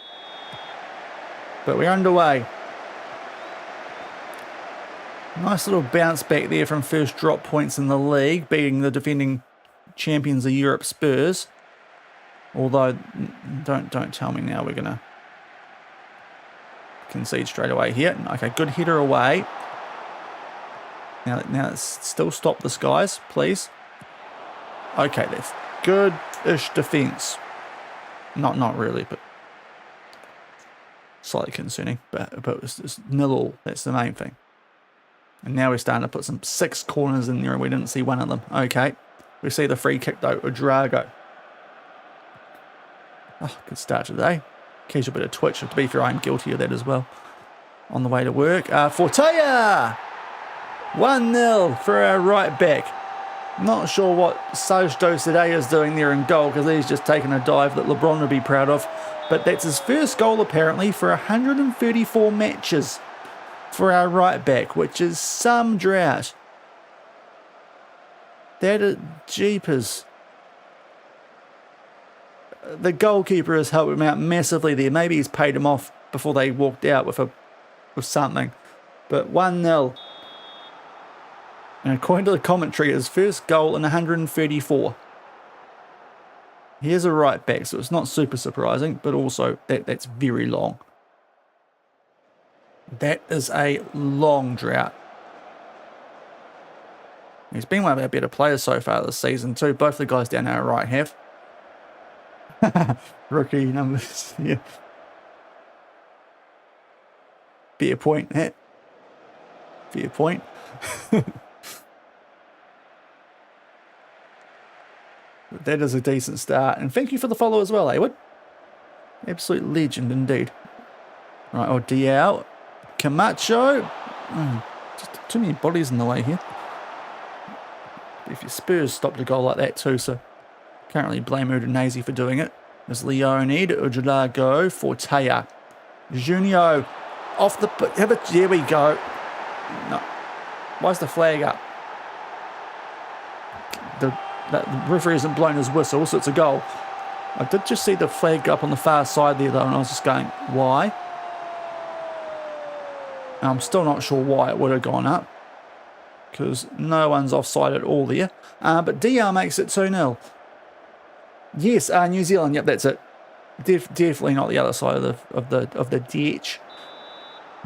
But we're underway. Nice little bounce back there from first drop points in the league, beating the defending champions of Europe, Spurs. Although, don't tell me now we're going to concede straight away here. Okay, good header away. Now let's still stop this, guys, please. Okay, that's good-ish defence. Not really, but slightly concerning. But it's 0-0. That's the main thing. And now we're starting to put some 6 corners in there, and we didn't see one of them. Okay. We see the free kick, though. Udrago. Oh, good start today. Occasional bit of twitch. To be fair, I'm guilty of that as well. On the way to work. Fortea! 1-0 for our right back. Not sure what Sajdo today is doing there in goal, because he's just taken a dive that LeBron would be proud of. But that's his first goal, apparently, for 134 matches for our right back, which is some drought. That is jeepers. The goalkeeper has helped him out massively there. Maybe he's paid him off before they walked out with something. But 1-0. And according to the commentary, his first goal in 134. Here's a right back, so it's not super surprising, but also that's very long. That is a long drought. He's been one of our better players so far this season too. Both the guys down our right have. Rookie numbers, yeah. Fair point, Hat. Fair point. That is a decent start. And thank you for the follow as well, Aywood. Absolute legend indeed. Right, Diao. Camacho. Just too many bodies in the way here. If your Spurs stopped a goal like that too, so can't really blame Udinese for doing it. There's Leonid, Ujalago, Fortea. Junio. Off the... There we go. No. Why's the flag up? The referee hasn't blown his whistle, so it's a goal. I did just see the flag up on the far side there, though, and I was just going, why? And I'm still not sure why it would have gone up, because no one's offside at all there. But DR makes it 2-0. Yes, New Zealand. Yep, that's it. Definitely not the other side of the ditch.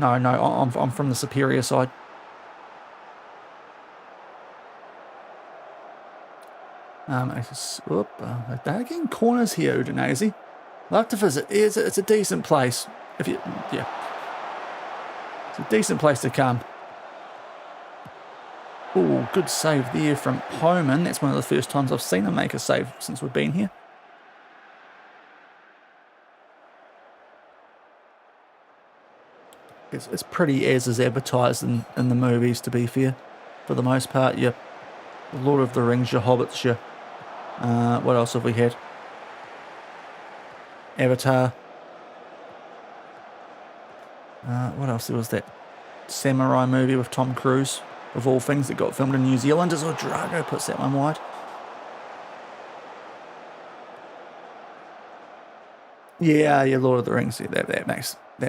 No, I'm from the superior side. They're getting corners here, Udinese. Love to visit. It's a decent place. It's a decent place to come. Oh, good save there from Homan. That's one of the first times I've seen him make a save since we've been here. It's pretty as is advertised in the movies, to be fair. For the most part, your Lord of the Rings, your Hobbits, your... what else have we had? Avatar. What else? There was that samurai movie with Tom Cruise, of all things, that got filmed in New Zealand. As Drago puts that one wide. Yeah, Lord of the Rings. Yeah, that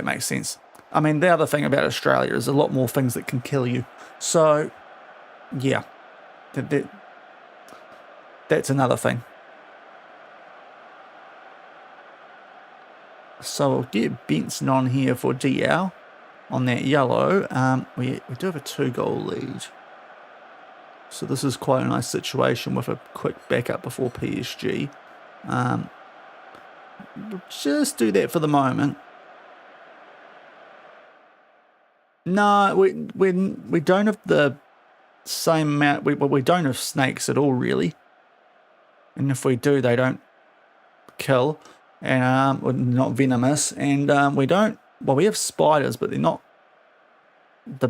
makes sense. I mean, the other thing about Australia is a lot more things that can kill you. So, yeah, that's another thing. So we'll get Benson on here for DL on that yellow. We do have a 2-goal lead. So this is quite a nice situation with a quick backup before PSG. We'll just do that for the moment. No, we don't have the same amount. We don't have snakes at all, really. And if we do, they don't kill. And we're not venomous. And we don't... Well, we have spiders, but they're not the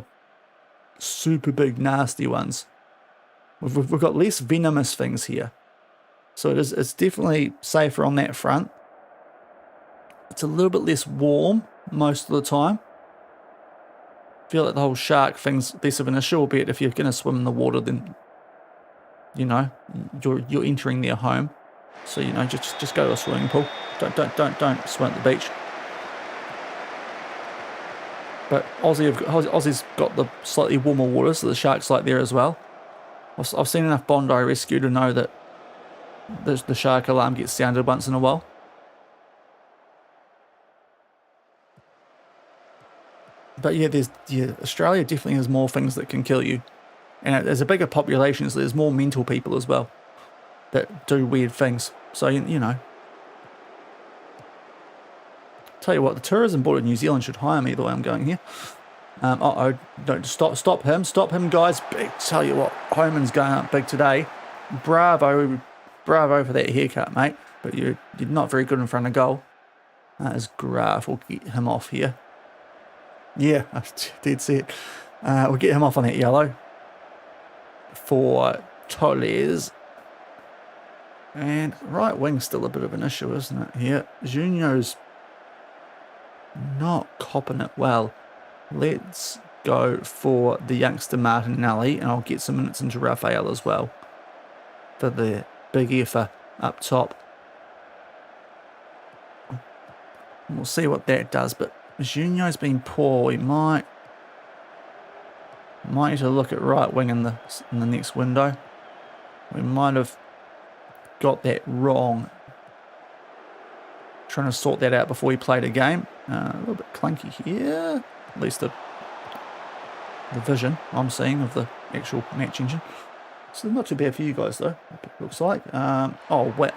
super big, nasty ones. We've got less venomous things here. So it's definitely safer on that front. It's a little bit less warm most of the time. I feel like the whole shark thing's less of an issue, albeit if you're going to swim in the water, then, you know, you're entering their home. So, you know, just go to a swimming pool. Don't swim at the beach. But Aussie's got the slightly warmer water, so the sharks like there as well. I've seen enough Bondi rescue to know that the shark alarm gets sounded once in a while. But yeah, Australia definitely has more things that can kill you. And there's a bigger population, so there's more mental people as well that do weird things. So, you know, Tell you what, the tourism board of New Zealand should hire me the way I'm going here. Don't stop him, guys. Big, tell you what, Homan's going up big today. Bravo for that haircut, mate. But you're not very good in front of goal. That is Graf. We'll get him off here. Yeah, I did see it. We'll get him off on that yellow for Tolles. And right wing's still a bit of an issue, isn't it? Here, Junio's not copping it well. Let's go for the youngster Martinelli, and I'll get some minutes into Raphael as well for the big effort up top. And we'll see what that does, but Junio's been poor. We might need to look at right wing in the next window. We might have got that wrong. Trying to sort that out before we played a game. A little bit clunky here. At least the vision I'm seeing of the actual match engine. So not too bad for you guys though, it looks like. Oh, wet.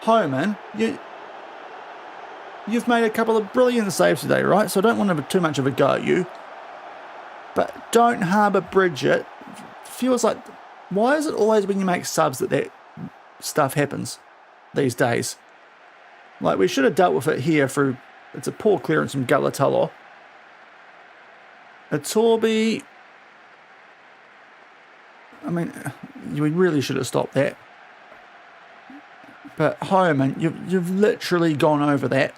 Homan, you've made a couple of brilliant saves today, right? So I don't want to have too much of a go at you. But don't harbour bridge it. Feels like, why is it always when you make subs that stuff happens these days? Like, we should have dealt with it here through, it's a poor clearance from Galatolo. Atorbi, I mean, we really should have stopped that. But Homan, you've literally gone over that.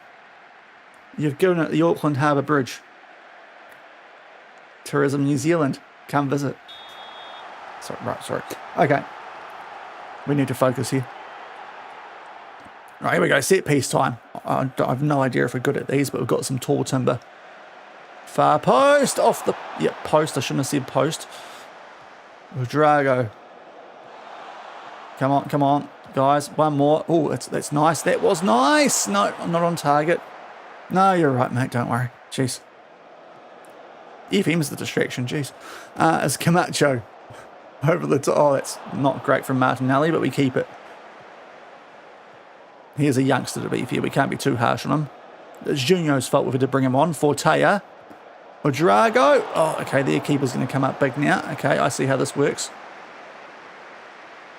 You've given it the Auckland Harbour Bridge. Tourism New Zealand, come visit. Sorry. Okay. We need to focus here. Right, here we go, set piece time. I have no idea if we're good at these, but we've got some tall timber. Far post, off the, post, I shouldn't have said post. Drago. Come on, guys, one more. Oh, that's nice, that was nice. No, I'm not on target. No, you're right, mate, don't worry. Jeez. FM's the distraction, jeez. It's Camacho. Over the top. Oh, that's not great from Martinelli, but we keep it. Here's a youngster to be fair. We can't be too harsh on him. It's Junio's fault we had to bring him on. Fortea. Drago. Oh, okay, their keeper's going to come up big now. Okay, I see how this works.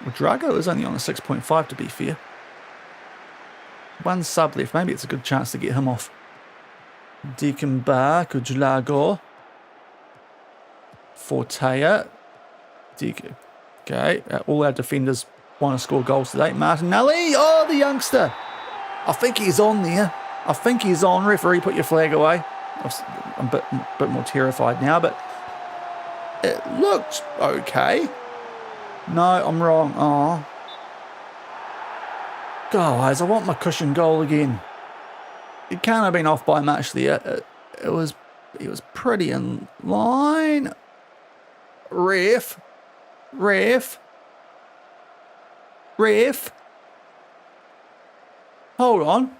Drago is only on a 6.5 to be fair. One sub left. Maybe it's a good chance to get him off. Dekenbar, Kujlago. Fortea. Okay, all our defenders want to score goals today. Martinelli, oh, the youngster. I think he's on there. I think he's on. Referee, put your flag away. I'm a bit more terrified now, but it looked okay. No, I'm wrong. Oh, guys, I want my cushion goal again. It can't have been off by much there. It was pretty in line. Ref. Hold on.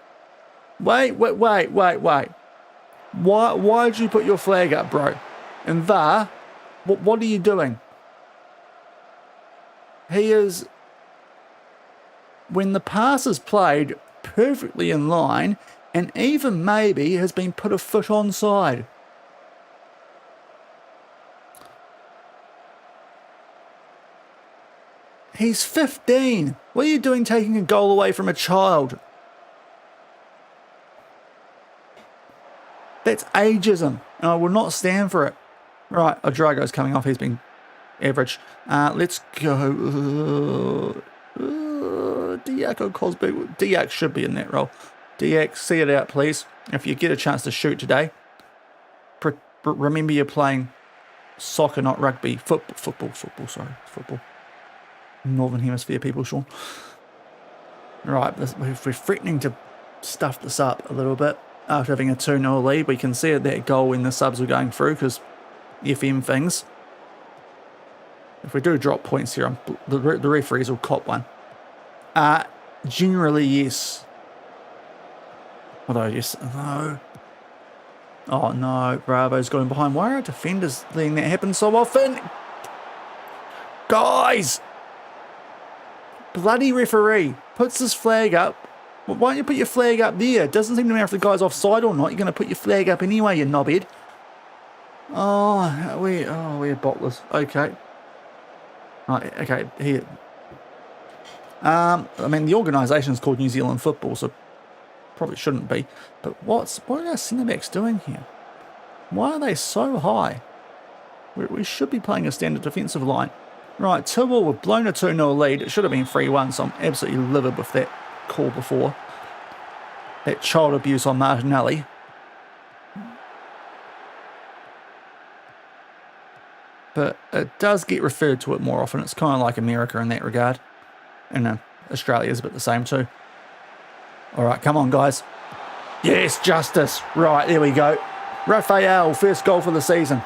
Wait. Why did you put your flag up, bro? And VAR, what are you doing? He is, when the pass is played perfectly in line, and even maybe has been put a foot onside. He's 15. What are you doing taking a goal away from a child? That's ageism, and I will not stand for it. Right, Drago's coming off. He's been average. Let's go. Diak or Cosby. Diak should be in that role. Diak, see it out, please. If you get a chance to shoot today, remember you're playing soccer, not rugby. Football. Northern Hemisphere people, Shaun. Right, we're threatening to stuff this up a little bit after having a 2-0 lead. We can see that goal when the subs were going through because FM things. If we do drop points here, the referees will cop one. Generally, yes. Although, yes, no. Oh, no. Bravo's got him behind. Why are our defenders letting that happen so often? Guys! Bloody referee puts his flag up Well, why don't you put your flag up there? It doesn't seem to matter if the guy's offside or not. You're going to put your flag up anyway, you knobhead. Oh, we're bottlers. Okay. Right, okay, here. I mean, the organisation is called New Zealand Football, so probably shouldn't be. But what are our centre-backs doing here? Why are they so high? We should be playing a standard defensive line. Right, 2-2, we've blown a 2-0 lead. It should have been 3-1, so I'm absolutely livid with that call before. That child abuse on Martinelli. But it does get referred to it more often. It's kind of like America in that regard. And Australia's a bit the same too. All right, come on, guys. Yes, justice. Right, there we go. Rafael, first goal for the season.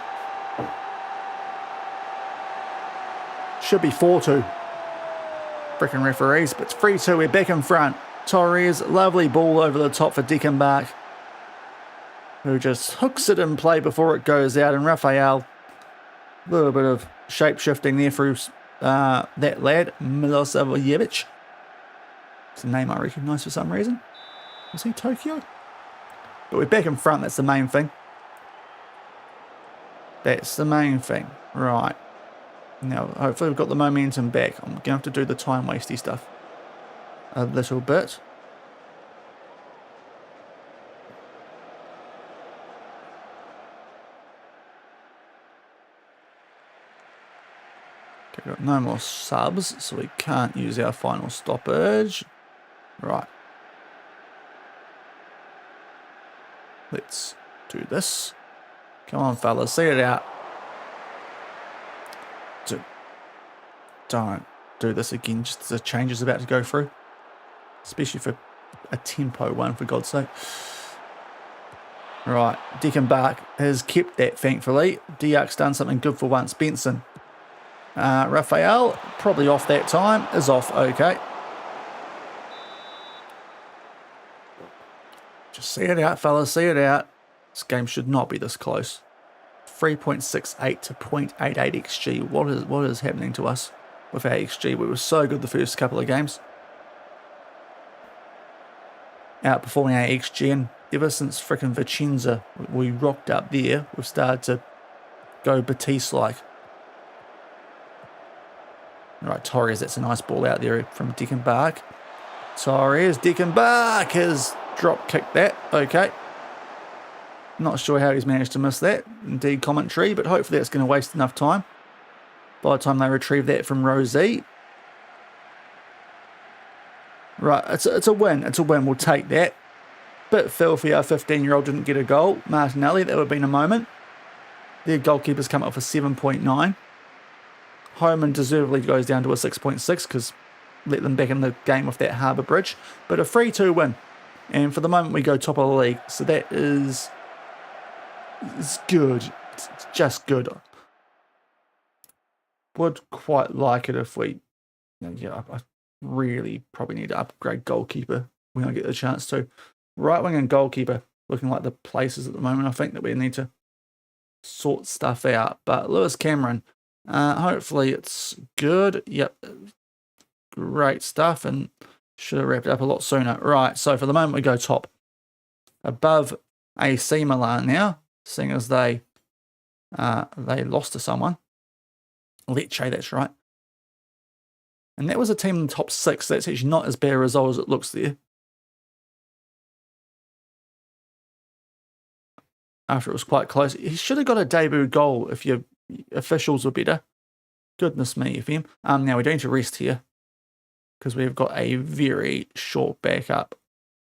Should be 4-2. Freaking referees, but it's 3-2. We're back in front. Torres, lovely ball over the top for Dickenbach, who just hooks it in play before it goes out. And Rafael, a little bit of shape-shifting there through that lad, Milosevic. It's a name I recognise for some reason. Was he Tokyo? But we're back in front, that's the main thing. That's the main thing. Right. Now, hopefully we've got the momentum back. I'm going to have to do the time-wasty stuff a little bit. Okay, we've got no more subs, so we can't use our final stoppage. Right. Let's do this. Come on, fellas, see it out. Don't do this again, just as the change is about to go through. Especially for a tempo one, for God's sake. Right, Dickenbach has kept that, thankfully. Diak's done something good for once. Benson. Rafael, probably off that time. Is off, okay. Just see it out, fellas, see it out. This game should not be this close. 3.68 to 0.88 XG. What is happening to us with our XG? We were so good the first couple of games. Outperforming our XG, and ever since frickin' Vicenza, we rocked up there, we've started to go Betis-like. Right, Torres, that's a nice ball out there from Dickenbach. Torres, Dickenbach has drop-kicked that, okay. Not sure how he's managed to miss that, indeed commentary, but hopefully that's going to waste enough time by the time they retrieve that from Rosie. Right, it's a win. It's a win. We'll take that. Bit filthy, our 15-year-old didn't get a goal. Martinelli, that would have been a moment. Their goalkeeper's come up for 7.9. Homan deservedly goes down to a 6.6 because let them back in the game with that Harbour Bridge. But a 3-2 win. And for the moment, we go top of the league. So that is... It's good. It's just good. Would quite like it if we... Yeah, I really probably need to upgrade goalkeeper when I get the chance to. Right wing and goalkeeper looking like the places at the moment. I think that we need to sort stuff out. But Lewis Cameron, hopefully it's good. Yep, great stuff, and should have wrapped it up a lot sooner. Right, so for the moment we go top. Above AC Milan now, seeing as they lost to someone. Lecce, that's right. And that was a team in the top 6. That's actually not as bad a result as it looks there. After it was quite close. He should have got a debut goal if your officials were better. Goodness me, FM. Now we don't need to rest here because we've got a very short backup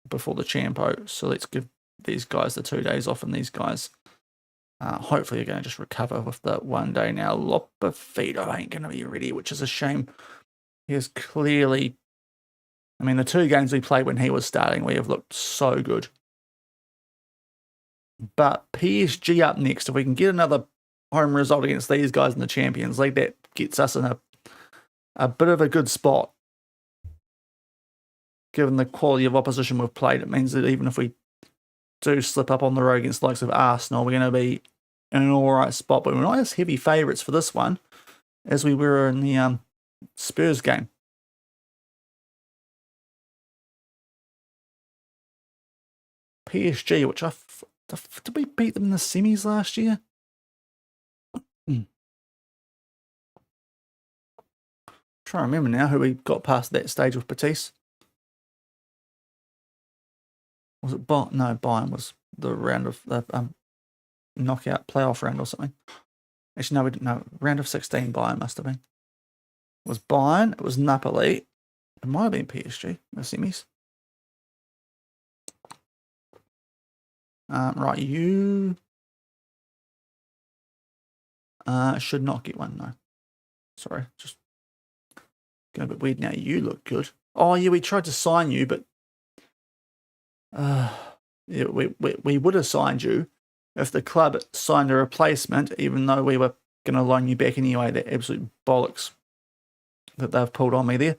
before the Champo. So let's give these guys the 2 days off, and these guys hopefully are going to just recover with the 1 day now. Lopafito ain't going to be ready, which is a shame. He is clearly... I mean, the 2 games we played when he was starting, we have looked so good. But PSG up next. If we can get another home result against these guys in the Champions League, that gets us in a bit of a good spot. Given the quality of opposition we've played, it means that even if we do slip up on the road against the likes of Arsenal, we're going to be in an alright spot. But we're not as heavy favourites for this one as we were in the Spurs game. PSG, which did we beat them in the semis last year? Trying to remember now who we got past that stage with Betis. Was it Bayern? No, Bayern was the round of the knockout playoff round or something. Actually, no, we didn't know. Round of 16, Bayern must have been. It was Bayern, it was Napoli. It might have been PSG, the semis. Right, you should not get one, no. Sorry, just going a bit weird now. You look good. Oh, yeah, we tried to sign you, but yeah, we would have signed you if the club signed a replacement, even though we were going to loan you back anyway. That absolute bollocks that they've pulled on me there.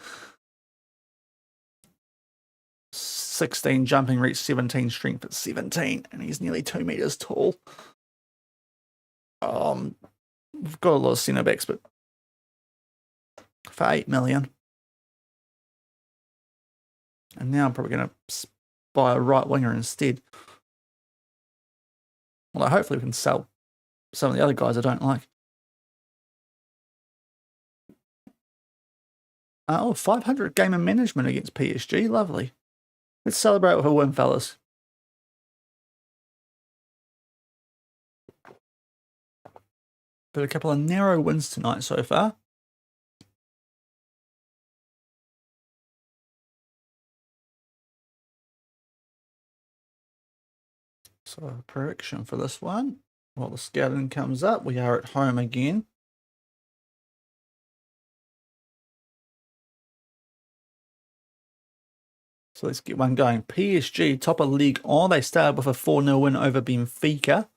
16 jumping reach, 17 strength at 17, and he's nearly 2 meters tall. We've got a lot of centre backs, but for 8 million. And now I'm probably going to buy a right winger instead. Well, hopefully we can sell some of the other guys I don't like. 500 game of management against PSG. Lovely. Let's celebrate with a win, fellas. But a couple of narrow wins tonight so far. So, prediction for this one. While the scouting comes up, we are at home again. So let's get one going. PSG, top of League On. They started with a 4-0 win over Benfica.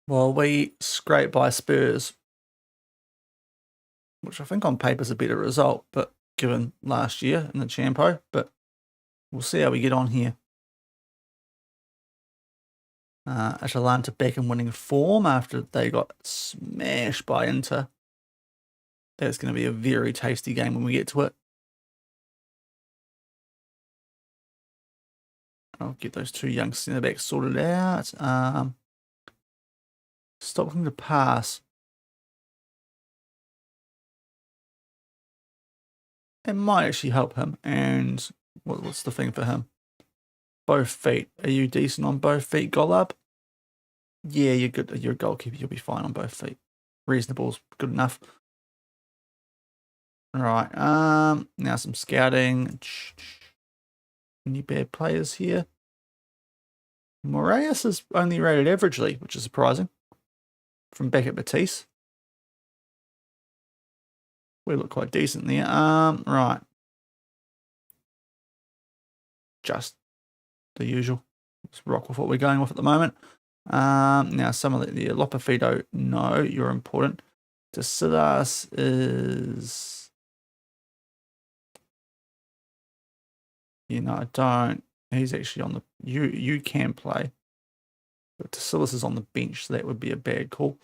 Well, we scraped by Spurs, which I think on paper is a better result, but given last year in the Champo, but we'll see how we get on here. Atalanta back in winning form after they got smashed by Inter. That's going to be a very tasty game when we get to it. I'll get those two young centre backs sorted out. Stop looking to pass. It might actually help him. And what's the thing for him? Both feet. Are you decent on both feet, Golub? Yeah, you're good. You're a goalkeeper. You'll be fine on both feet. Reasonable's good enough. All right. Now some scouting. Any bad players here? Moraes is only rated averagely, which is surprising. From back at Betis. We look quite decent there. Right. Just the usual. Let's rock with what we're going with at the moment. Now some of the Lopafido, no, you're important. Tasilas is... I don't. He's actually on the... You can play. But Tasilas is on the bench, so that would be a bad call.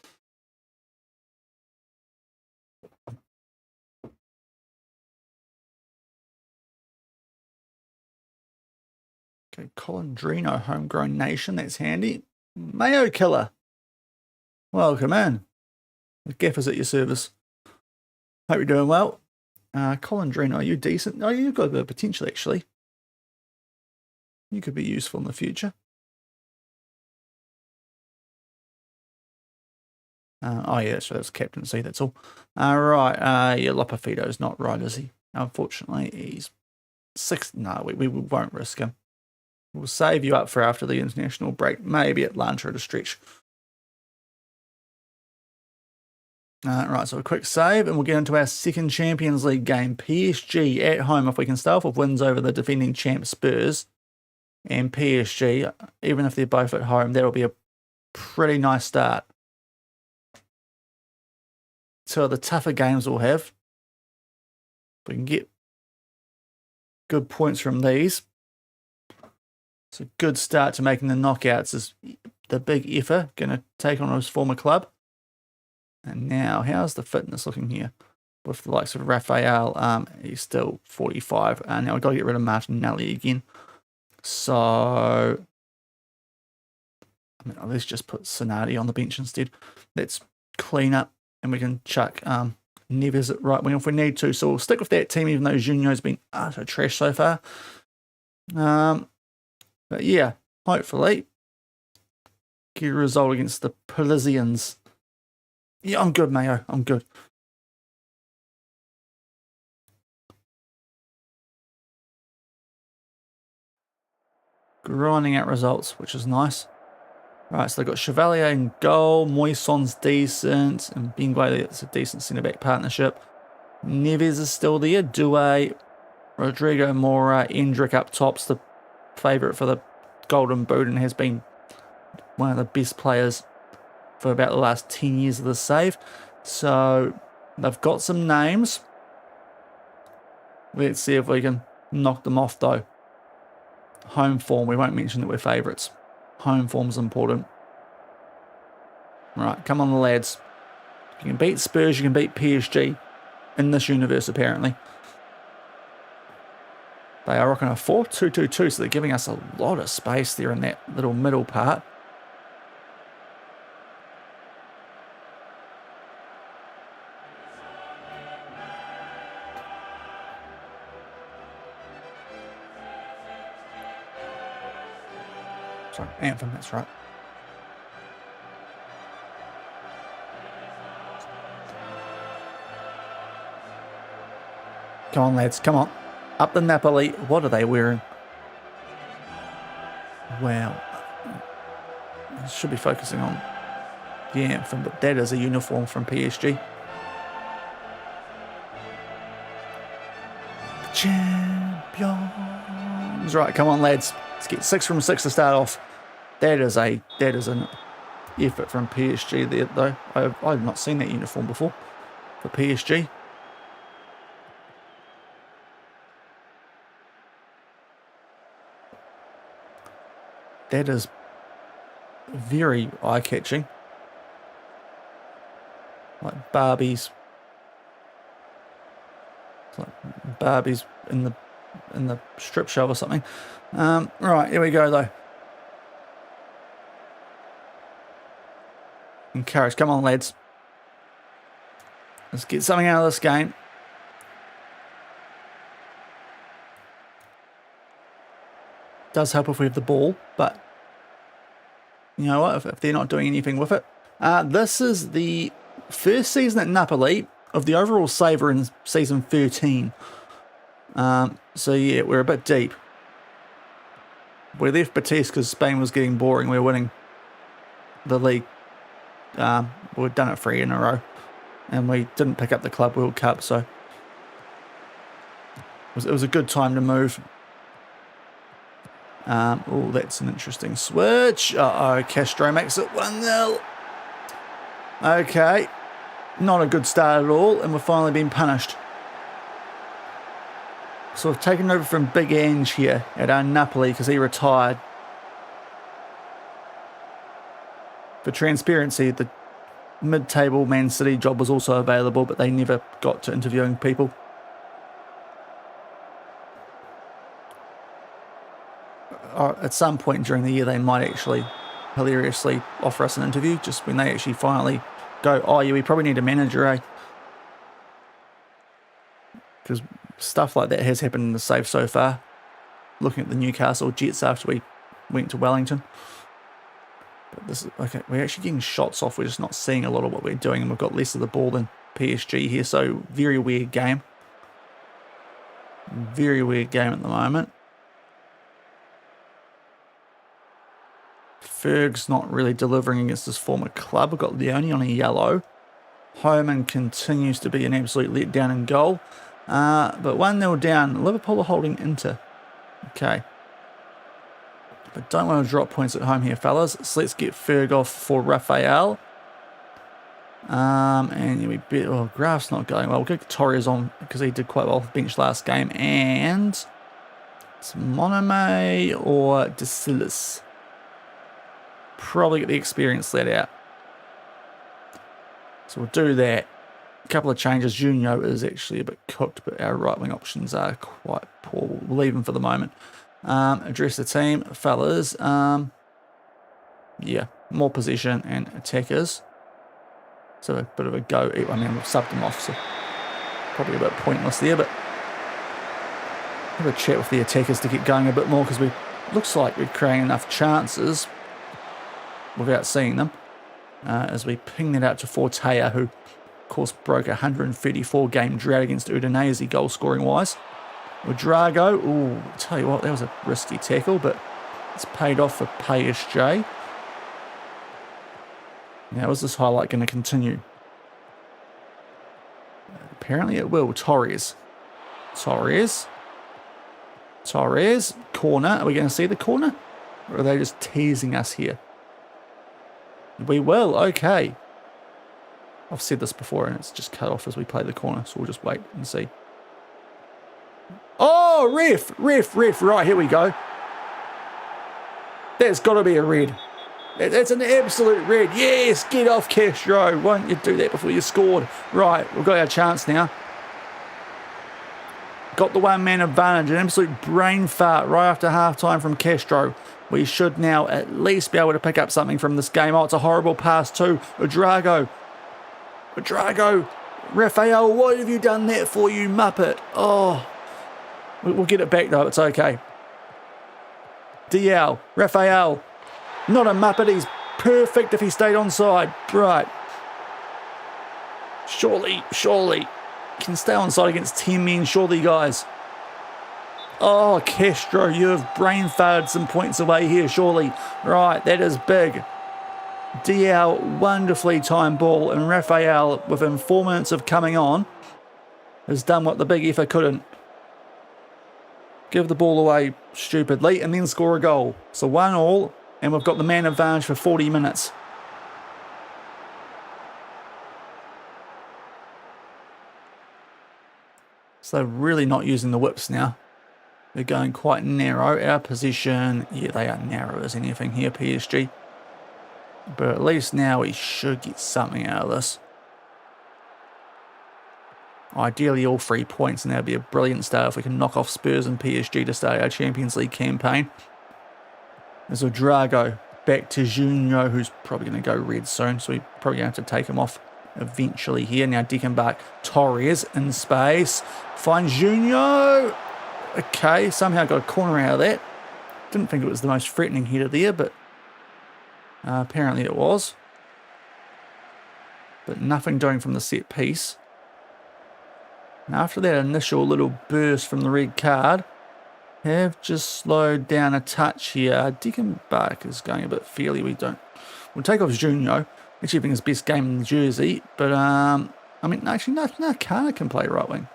Okay, Colandrino, Homegrown Nation, that's handy. Mayo Killer, welcome in. The Gaffer's at your service. Hope you're doing well. Colandrino, are you decent? Oh, you've got a bit of potential, actually. You could be useful in the future. Oh, yeah, so that's captaincy, that's all. Right, yeah, Lopafido's not right, is he? Unfortunately, he's 6. No, we won't risk him. We'll save you up for after the international break. Maybe Atlanta at a stretch. Right, so a quick save, and we'll get into our second Champions League game. PSG at home, if we can start off with wins over the defending champ Spurs. And PSG, even if they're both at home, that'll be a pretty nice start. So the tougher games we'll have, we can get good points from these. It's a good start to making the knockouts. Is the big effort going to take on his former club. And now, how's the fitness looking here? with the likes of Raphael. He's still 45. Now we've got to get rid of Martinelli again. So, I mean, let's just put Sonati on the bench instead. Let's clean up and we can chuck Neves at right wing if we need to. So we'll stick with that team, even though Junio's been utter trash so far. But yeah, hopefully get a result against the Parisians. Yeah, I'm good, Mayo. I'm good. Grinding out results, which is nice. Right, so they've got Chevalier in goal. Moison's decent. And Bingway, it's a decent centre-back partnership. Neves is still there. Doué, Rodrigo Mora, Endrick up top's the favourite for the Golden Boot and has been one of the best players for about the last 10 years of the save. So they've got some names. Let's see if we can knock them off though. Home form, we won't mention that we're favourites. Home form's important. Right, come on the lads. You can beat Spurs, you can beat PSG in this universe apparently. They are rocking a 4-2-2-2, so they're giving us a lot of space there in that little middle part. Sorry, Anthem, that's right. Come on, lads, come on. Up the Napoli. What are they wearing? Wow. I should be focusing on the Anthem, but that is a uniform from PSG. Champions. Right, come on, lads. Let's get 6 from 6 to start off. That is an effort from PSG there, though. I've not seen that uniform before for PSG. That is very eye-catching. Like Barbies. It's like Barbies in the strip show or something. Right, here we go though. Encourage, come on lads. Let's get something out of this game. Does help if we have the ball, but you know what, if they're not doing anything with it. This is the first season at Napoli of the overall saver in season 13. So yeah, we're a bit deep. We left Betis because Spain was getting boring. We were winning the league. We'd done it 3 in a row, and we didn't pick up the Club World Cup, so it was a good time to move. Oh, that's an interesting switch. Uh-oh, Castro makes it 1-0. Okay. Not a good start at all, and we're finally being punished. So we've taken over from Big Ange here at our Napoli because he retired. For transparency, the mid-table Man City job was also available, but they never got to interviewing people. At some point during the year, they might actually hilariously offer us an interview, just when they actually finally go, oh yeah, we probably need a manager, eh? Because stuff like that has happened in the save so far. Looking at the Newcastle Jets after we went to Wellington. But this is, okay, we're actually getting shots off, we're just not seeing a lot of what we're doing, and we've got less of the ball than PSG here, so very weird game. Very weird game at the moment. Ferg's not really delivering against his former club. We've got Leone on a yellow. Homan continues to be an absolute letdown in goal. But 1-0 down. Liverpool are holding Inter. Okay. But don't want to drop points at home here, fellas. So let's get Ferg off for Raphael. And Graf's not going well. We'll get Torres on because he did quite well off the bench last game. And it's Monome or Desilis. Probably get the experience let out. So we'll do that. A couple of changes. Junior is actually a bit cooked, but our right wing options are quite poor. We'll leave him for the moment. Address the team, fellas. Yeah, more possession and attackers. So a bit of a go. I mean, we've subbed them off, so probably a bit pointless there, but have a chat with the attackers to get going a bit more, because looks like we're creating enough chances without seeing them. As we ping that out to Fortea, who of course broke a 134 game drought against Udinese goal scoring wise. Drago, ooh, tell you what, that was a risky tackle, but it's paid off for PSG. Now, is this highlight going to continue? Apparently it will. Torres, corner. Are we going to see the corner? Or are they just teasing us here? We will, okay. I've said this before and it's just cut off as we play the corner, so we'll just wait and see. Oh, ref, right, here we go. That's got to be a red. That's an absolute red. Yes, get off Castro. Won't you do that before you scored? Right, we've got our chance now. Got the one-man advantage. An absolute brain fart right after half-time from Castro. We should now at least be able to pick up something from this game. Oh, it's a horrible pass to Drago. Raphael, what have you done that for, you muppet? Oh, we'll get it back though. It's okay. DL, Raphael. Not a muppet, he's perfect if he stayed onside. Right. Surely. Can stay onside against 10 men, surely, guys. Oh, Castro, you have brain farted some points away here, surely. Right, that is big. DL, wonderfully timed ball, and Raphael, within 4 minutes of coming on, has done what the big effer couldn't. Give the ball away stupidly, and then score a goal. So 1-1. And we've got the man advantage for 40 minutes. So they're really not using the whips now. They're going quite narrow. Our position, yeah, they are narrow as anything here, PSG. But at least now we should get something out of this. Ideally all 3 points, and that would be a brilliant start if we can knock off Spurs and PSG to start our Champions League campaign. There's a Drago back to Junior, who's probably going to go red soon, so we're probably going to have to take him off eventually here. Now Deckenbach, Torres in space, finds Junior. Okay, somehow got a corner out of that. Didn't think it was the most threatening header there, but apparently it was. But nothing doing from the set piece. Now after that initial little burst from the red card, have just slowed down a touch here. Deckenbach is going a bit feely. We'll take off Junior. Actually, I think his best game in the jersey. But, I mean, actually, no, Kana can play right wing.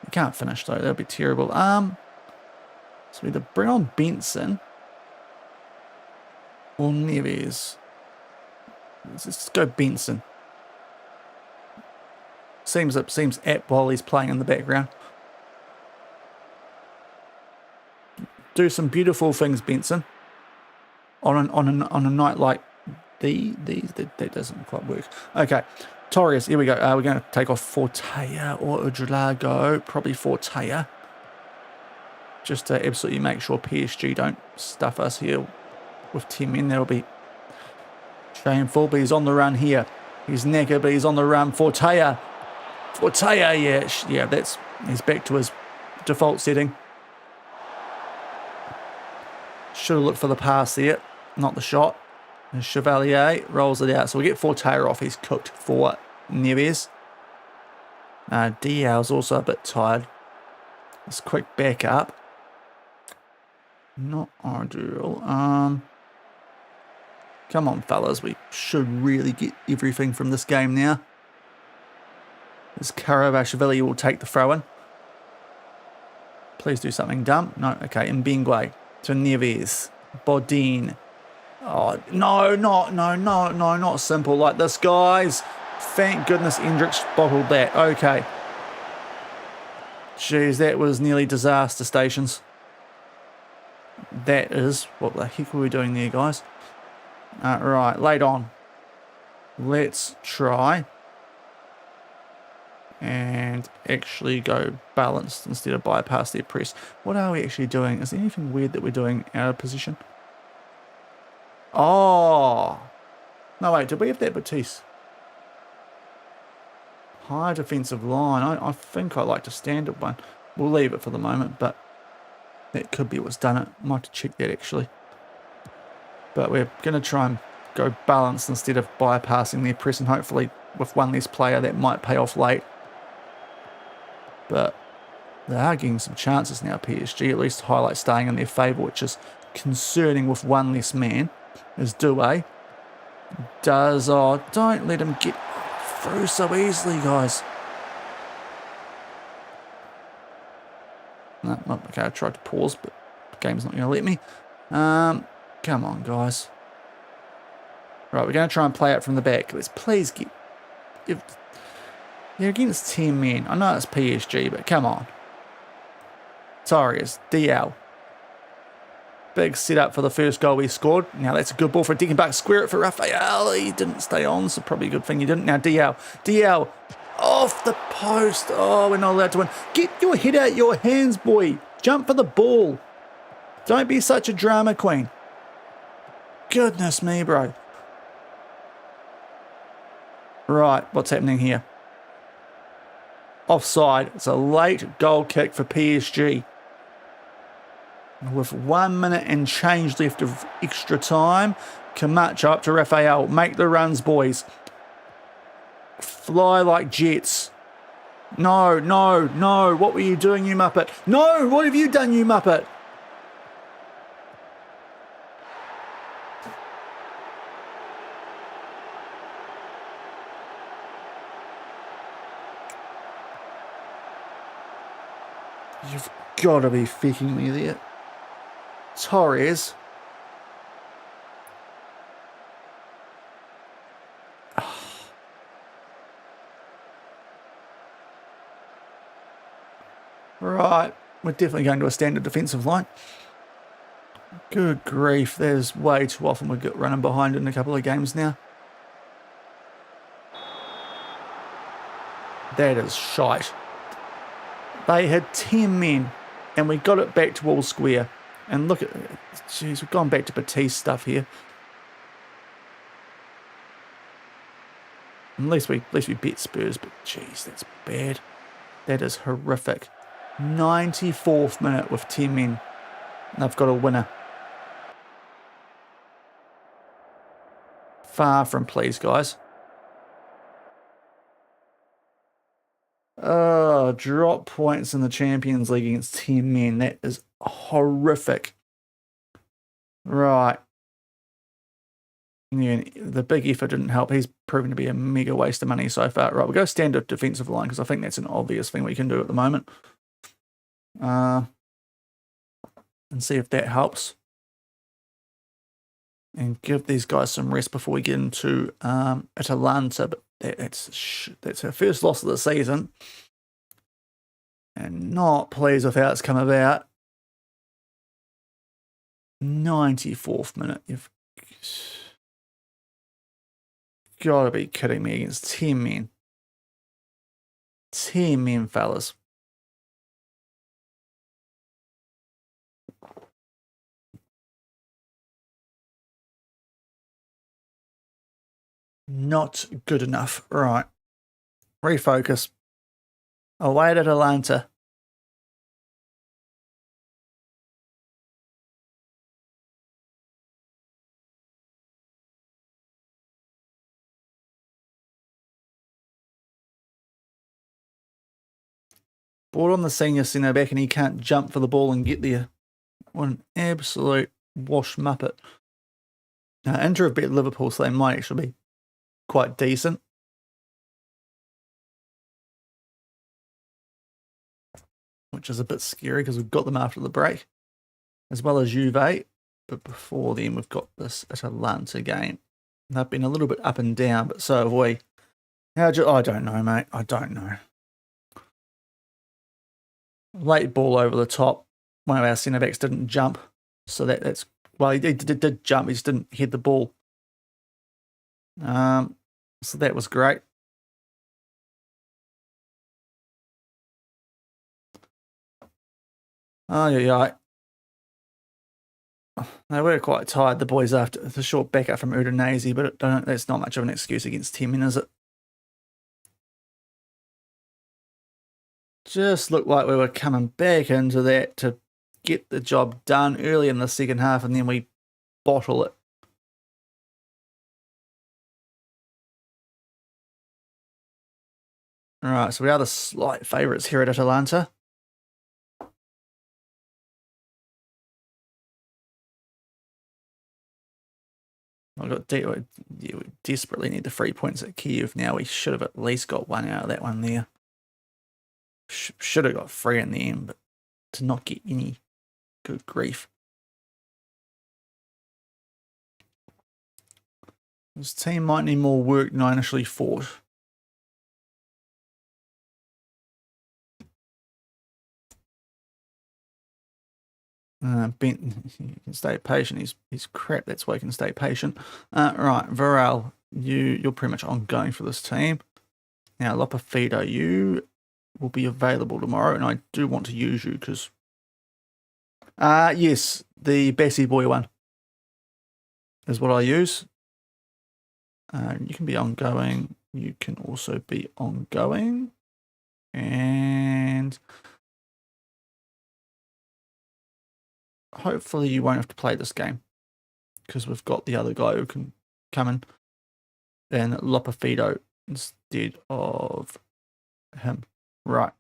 He can't finish, though. That would be terrible. So we either bring on Benson or Neves. Let's go Benson. Seems apt while he's playing in the background. Do some beautiful things, Benson. On a night like that doesn't quite work. Okay, Torres. Here we go. We're going to take off Fortea or Drago. Probably Fortea. Just to absolutely make sure PSG don't stuff us here with 10 men. That'll be shameful. But he's on the run here. He's knackered, but he's on the run. Fortea, yeah. He's back to his default setting. Should have looked for the pass there, not the shot. And Chevalier rolls it out. So we get Fortea off. He's cooked for Neves. Dial's also a bit tired. Let's quick back up. Not ideal. Come on, fellas. We should really get everything from this game now. This Karavashvili will take the throw-in. Please do something dumb. No, okay. Mbengue to Neves. Bodine. Oh, no, not simple like this, guys. Thank goodness Hendricks bottled that. Okay. Jeez, that was nearly disaster stations. That is, what the heck were we doing there, guys? Right, late on. Let's try and actually go balanced instead of bypass their press. What are we actually doing? Is there anything weird that we're doing out of position? Oh! No, wait, did we have that Betis? High defensive line. I think I like to standard one. We'll leave it for the moment, but that could be what's done it. Might have to check that actually. But we're going to try and go balanced instead of bypassing their press, and hopefully with one less player that might pay off late. But they are getting some chances now, PSG, at least highlight staying in their favour, which is concerning with one less man. Is Doué. Oh, don't let him get through so easily, guys. No, okay, I tried to pause, but the game's not going to let me. Come on, guys. Right, we're going to try and play it from the back. Let's please get... If you're against 10 men. I know it's PSG, but come on. Torres, DL. Big setup for the first goal we scored. Now that's a good ball for Dickenbach. Square it for Raphael. He didn't stay on, so probably a good thing he didn't. Now DL. Off the post. Oh, we're not allowed to win. Get your head out your hands, boy. Jump for the ball. Don't be such a drama queen. Goodness me, bro. Right, what's happening here? Offside. It's a late goal kick for PSG. With 1 minute and change left of extra time. Camacho up to Raphael. Make the runs, boys. Fly like jets. No. What were you doing, you muppet? No, what have you done, you muppet? You've got to be faking me there. Torres. Right, we're definitely going to a standard defensive line. Good grief, there's way too often we get running behind in a couple of games now. That is shite. They had 10 men and we got it back to all square. And look at, jeez, we've gone back to Betis stuff here. At least we beat Spurs, but jeez, that's bad. That is horrific. 94th minute with 10 men. They've got a winner. Far from pleased, guys. Oh, drop points in the Champions League against 10 men. That is horrific. Right. Yeah, the big effort didn't help. He's proven to be a mega waste of money so far. Right, we'll go standard defensive line because I think that's an obvious thing we can do at the moment. And see if that helps. And give these guys some rest before we get into Atalanta. But that's our first loss of the season. And not pleased with how it's come about. 94th minute. You've got to be kidding me, against 10 men. 10 men, fellas. Not good enough. Right. Refocus. Away at Atalanta. Ball on the senior centre back and he can't jump for the ball and get there. What an absolute wash muppet. Now, Inter have beat Liverpool, so they might actually be quite decent. Which is a bit scary because we've got them after the break. As well as Juve. But before then, we've got this Atalanta game. They've been a little bit up and down, but so have we. I don't know, mate. I don't know. Late ball over the top. One of our centre-backs didn't jump. So that's... Well, he did jump. He just didn't hit the ball. So that was great. Oh, yeah. They were quite tired, the boys, after the short backup from Udinese, but that's not much of an excuse against Temin, is it? Just looked like we were coming back into that to get the job done early in the second half, and then we bottle it. All right, so we are the slight favourites here at Atalanta. We desperately need the 3 points at Kiev now. We should have at least got one out of that one there. Should have got 3 in the end, but to not get any, good grief. This team might need more work than I initially thought. Ben, you can stay patient. He's crap. That's why he can stay patient. Right, Varel, you're pretty much ongoing for this team. Now, Lopafido, you will be available tomorrow, and I do want to use you because, yes, the Bessie Boy one is what I use. You can be ongoing. You can also be ongoing, and hopefully you won't have to play this game because we've got the other guy who can come in and Lopafido instead of him. Right.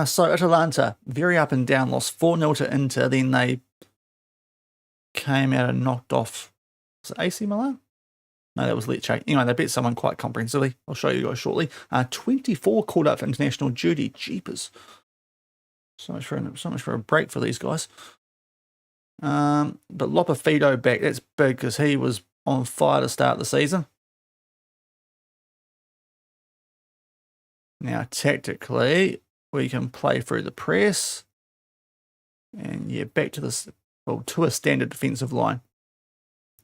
So Atalanta, very up and down, lost 4-0 to Inter, then they came out and knocked off, was it AC Milan? No, that was Lecce. Anyway, they beat someone quite comprehensively. I'll show you guys shortly. 24 called up for international duty. Jeepers. So much for a break for these guys. But Lopafido back, that's big because he was on fire to start the season. Now, tactically, we can play through the press. And yeah, back to this, well, to a standard defensive line.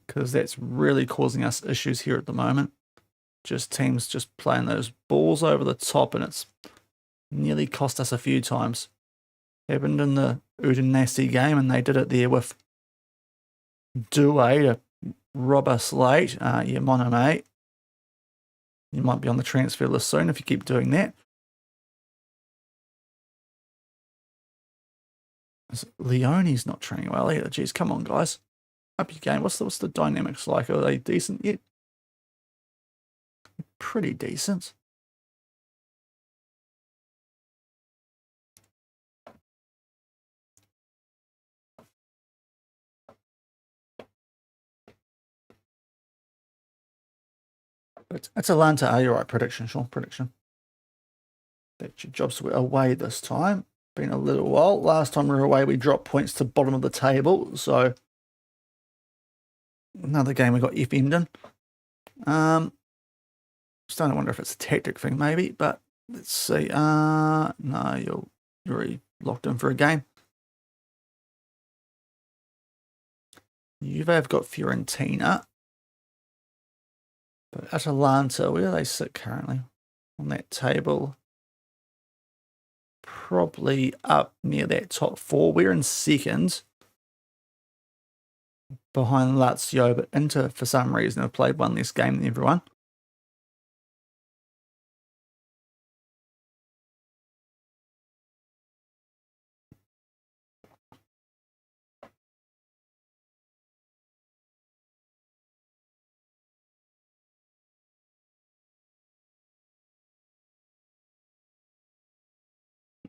Because that's really causing us issues here at the moment. Teams just playing those balls over the top, and it's nearly cost us a few times. Happened in the Udinese game, and they did it there with Due to rob us late. Yeah, Mono, mate. You might be on the transfer list soon if you keep doing that. Leone's not training well either. Jeez, come on, guys. Up your game. What's the dynamics like? Are they decent yet? Pretty decent. But Atalanta, are you right? Prediction, Shaun. Prediction. Bet your jobs were away this time. Been a little while. Last time we were away, we dropped points to bottom of the table. So another game we got FM'd in. Starting to wonder if it's a tactic thing, maybe. But let's see. No, you're already locked in for a game. Juve have got Fiorentina. But Atalanta, where do they sit currently on that table? Probably up near that top 4. We're in second behind Lazio, but Inter, for some reason, have played one less game than everyone.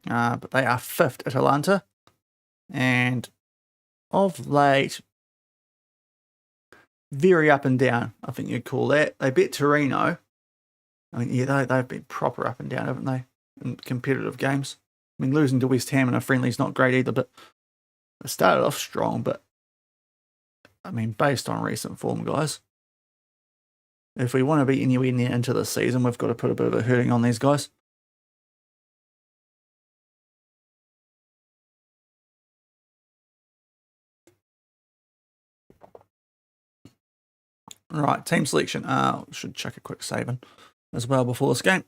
But they are 5th, Atalanta. And of late, very up and down, I think you'd call that. They beat Torino. I mean, yeah, they've been proper up and down, haven't they, in competitive games? I mean, losing to West Ham in a friendly is not great either, but they started off strong. But, I mean, based on recent form, guys, if we want to be anywhere near into the season, we've got to put a bit of a hurting on these guys. Right, team selection. Should check a quick save in as well before this game.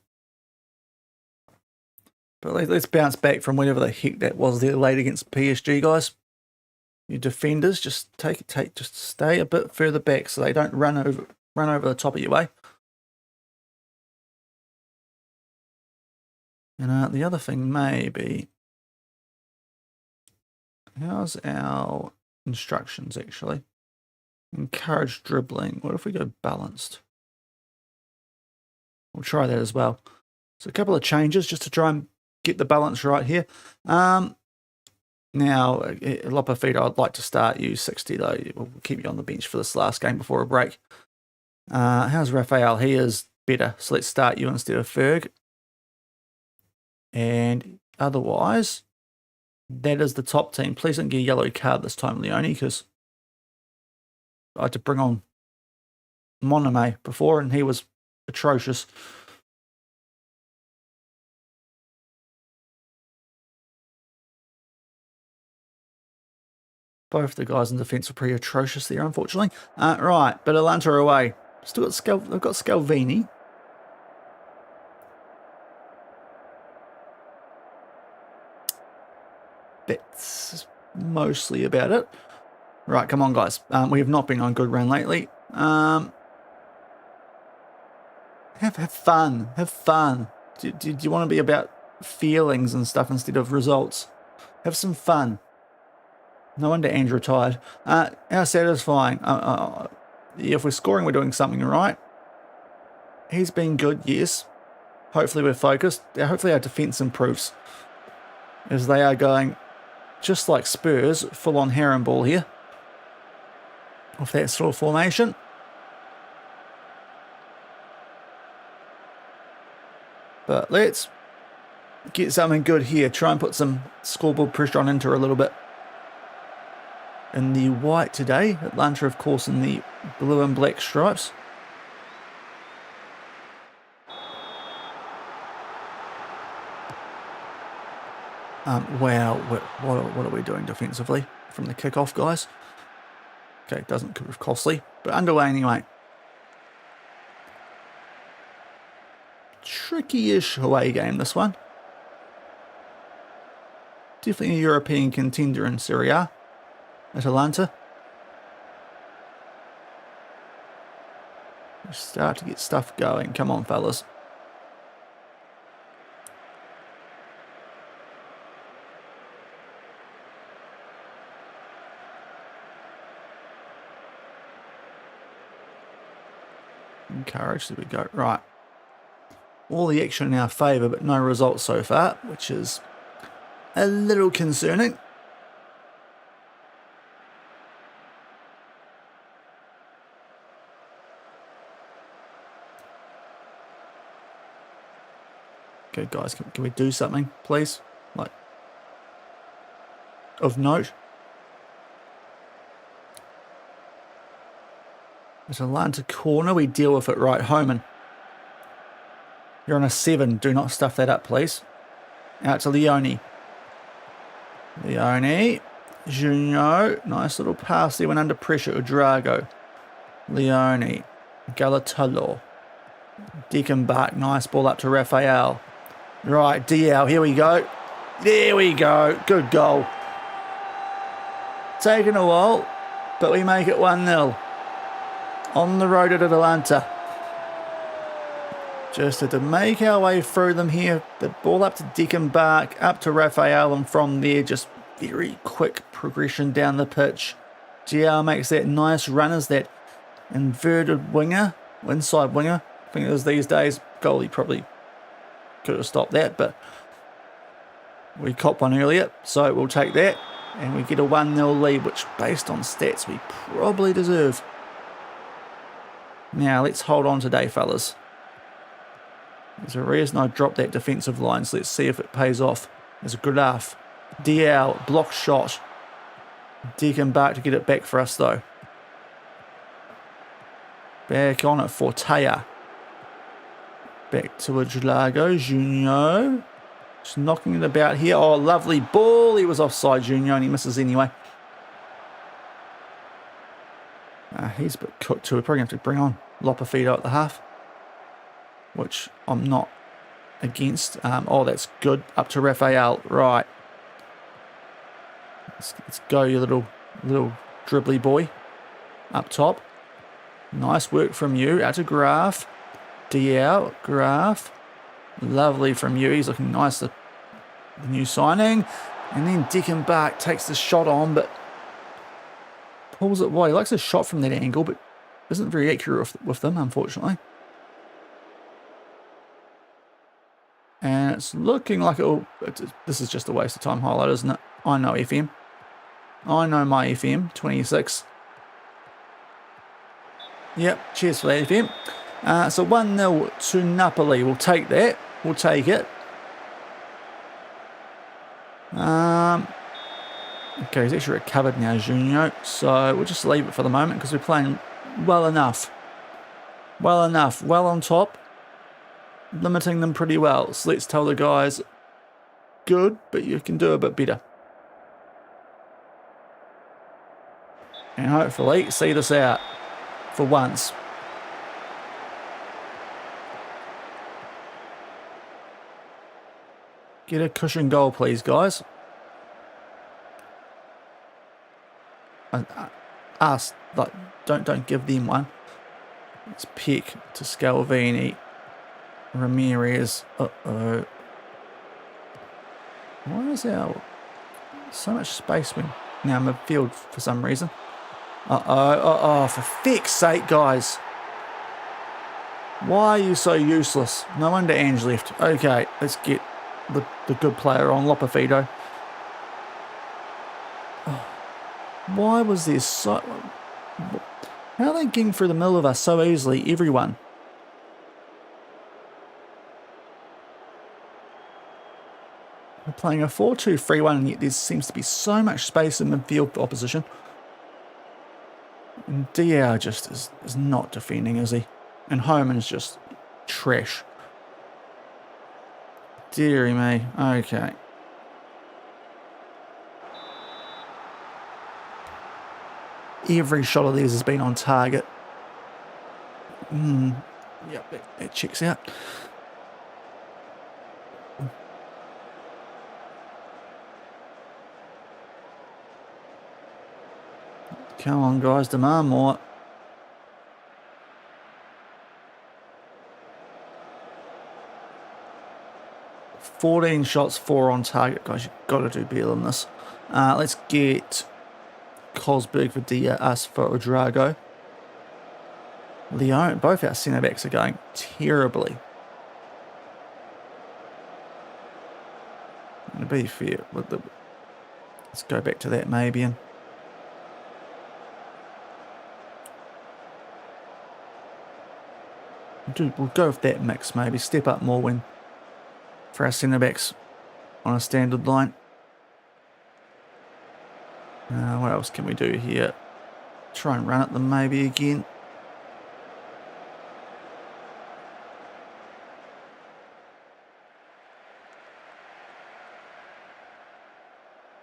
But let's bounce back from whatever the heck that was there late against PSG, guys. You defenders, just just stay a bit further back so they don't run over the top of you, eh? And the other thing may be, how's our instructions actually? Encourage dribbling. What if we go balanced? We'll try that as well. So a couple of changes just to try and get the balance right here. Now, Lopafito, I'd like to start you 60 though. We'll keep you on the bench for this last game before a break. How's Raphael? He is better. So let's start you instead of Ferg. And otherwise, that is the top team. Please don't get a yellow card this time, Leone, because I had to bring on Moname before and he was atrocious. Both the guys in defence were pretty atrocious there, unfortunately. Right, but Atlanta are away. Still got they've got Scalvini. That's mostly about it. Right, come on, guys. We have not been on good run lately. Have fun. Have fun. Do you want to be about feelings and stuff instead of results? Have some fun. No wonder Andrew retired. How satisfying. If we're scoring, we're doing something right. He's been good, yes. Hopefully we're focused. Hopefully our defence improves. As they are going, just like Spurs, full on herring ball here. With that sort of formation. But let's get something good here. Try and put some scoreboard pressure on Inter a little bit. In the white today. Atlanta, of course, in the blue and black stripes. Wow, what are we doing defensively from the kickoff, guys? Okay, it doesn't prove costly, but underway anyway. Tricky-ish away game, this one. Definitely a European contender in Serie A. Atalanta. Start to get stuff going. Come on, fellas. Encouraged. There we go. Right. All the action in our favour, but no results so far, which is a little concerning. Okay, guys, can we do something, please? Like, of note. There's Atlanta corner. We deal with it right home. And you're on a 7. Do not stuff that up, please. Out to Leone. Leone. Junio. Nice little pass there. Went under pressure. Udrago. Leone. Galatolo. Dickenbach. Nice ball up to Raphael. Right, DL, here we go. There we go. Good goal. Taken a while, but we make it 1-0. On the road at Atalanta. Just had to make our way through them here. The ball up to Dickenbach, up to Raphael, and from there, just very quick progression down the pitch. GL makes that nice run as that inverted winger, inside winger. I think it was these days. Goalie probably could have stopped that, but we copped one earlier, so we'll take that, and we get a 1-0 lead, which based on stats we probably deserve. Now let's hold on today, fellas. There's a reason I dropped that defensive line, so let's see if it pays off. There's a Graf. DL, block shot. Dickenbach to get it back for us though. Back on it for Taya. Back to Udrago. Junio. Just knocking it about here. Oh, lovely ball. He was offside, Junio, and he misses anyway. He's a bit cooked too. We're probably going to have to bring on Lopafito at the half, which I'm not against. Oh, that's good. Up to Raphael. Right. Let's go, you little dribbly boy. Up top. Nice work from you. Out to Graf. Diao. Graf. Lovely from you. He's looking nice. The new signing. And then Dickenbach takes the shot on, but pulls it wide. He likes a shot from that angle, but isn't very accurate with them, unfortunately. And it's looking like this is just a waste of time highlight, isn't it? I know FM. I know my FM 26. Yep, cheers for that, FM. So 1-0 to Napoli. We'll take that. We'll take it. Okay, he's actually recovered now, Junio. So we'll just leave it for the moment because we're playing well enough. Well enough. Well on top. Limiting them pretty well. So let's tell the guys, good, but you can do a bit better. And hopefully see this out for once. Get a cushion goal, please, guys. Us, like, don't give them one. It's Peck to Scalvini. Ramirez. Uh-oh. Why is there so much space when now midfield for some reason? Uh-oh, for feck's sake, guys. Why are you so useless? No wonder Ange left. Okay, let's get the good player on, Lopafido. Oh, why was there so... How are they getting through the middle of us so easily, everyone? We're playing a 4-2-3-1, and yet there seems to be so much space in midfield for opposition. And Diao just is not defending, is he? And Homan's just trash. Deary me. Okay. Every shot of theirs has been on target. Yep, that checks out. Come on, guys, demand more. "14 shots, 4 on target." Guys, you've got to do better than this. Let's get Cosberg for us for Odrago. Leon, both our centre-backs are going terribly. To be fair, let's go back to that maybe. And we'll go with that mix maybe. Step up more when for our centre-backs on a standard line. What else can we do here? Try and run at them maybe again.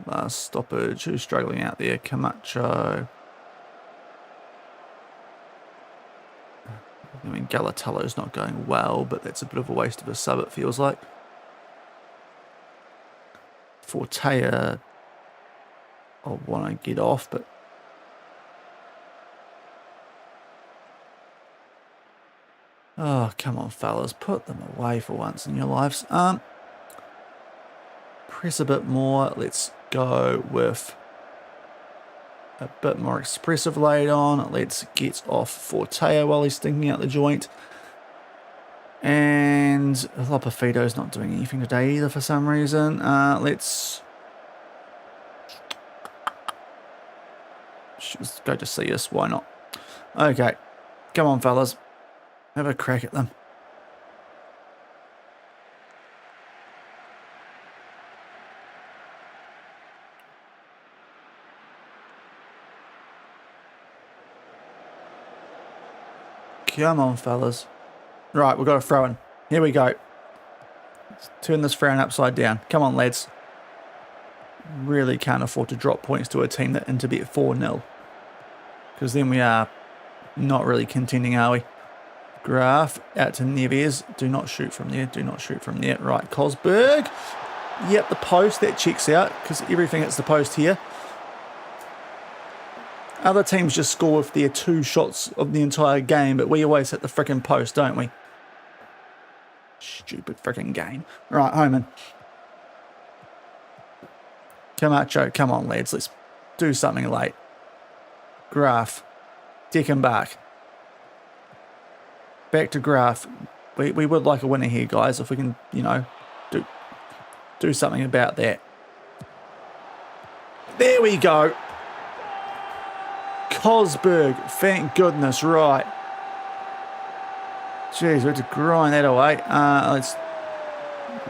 Last stoppage. Who's struggling out there? Camacho. I mean, Galatello's not going well, but that's a bit of a waste of a sub, it feels like. Fortea, I want to get off, but... Oh, come on, fellas. Put them away for once in your lives. Press a bit more. Let's go with a bit more expressive laid on. Let's get off Fortea while he's stinking out the joint. And Lopafido's not doing anything today either for some reason. Let's go to see us. Why not? Okay. Come on, fellas. Have a crack at them. Come on, fellas. Right, we've got a throw in. Here we go. Let's turn this frown upside down. Come on, lads. Really can't afford to drop points to a team that into bet 4-0. Because then we are not really contending, are we? Graf out to Neves. Do not shoot from there. Do not shoot from there. Right, Cosberg. Yep, the post. That checks out because everything hits the post here. Other teams just score with their 2 shots of the entire game, but we always hit the frickin' post, don't we? Stupid frickin' game. Right, Homan. Camacho, come on, lads. Let's do something late. Graf. Deckenbach. Back to Graf. We would like a winner here, guys, if we can, you know, do something about that. There we go. Cosberg, thank goodness, right. Jeez, we had to grind that away. Let's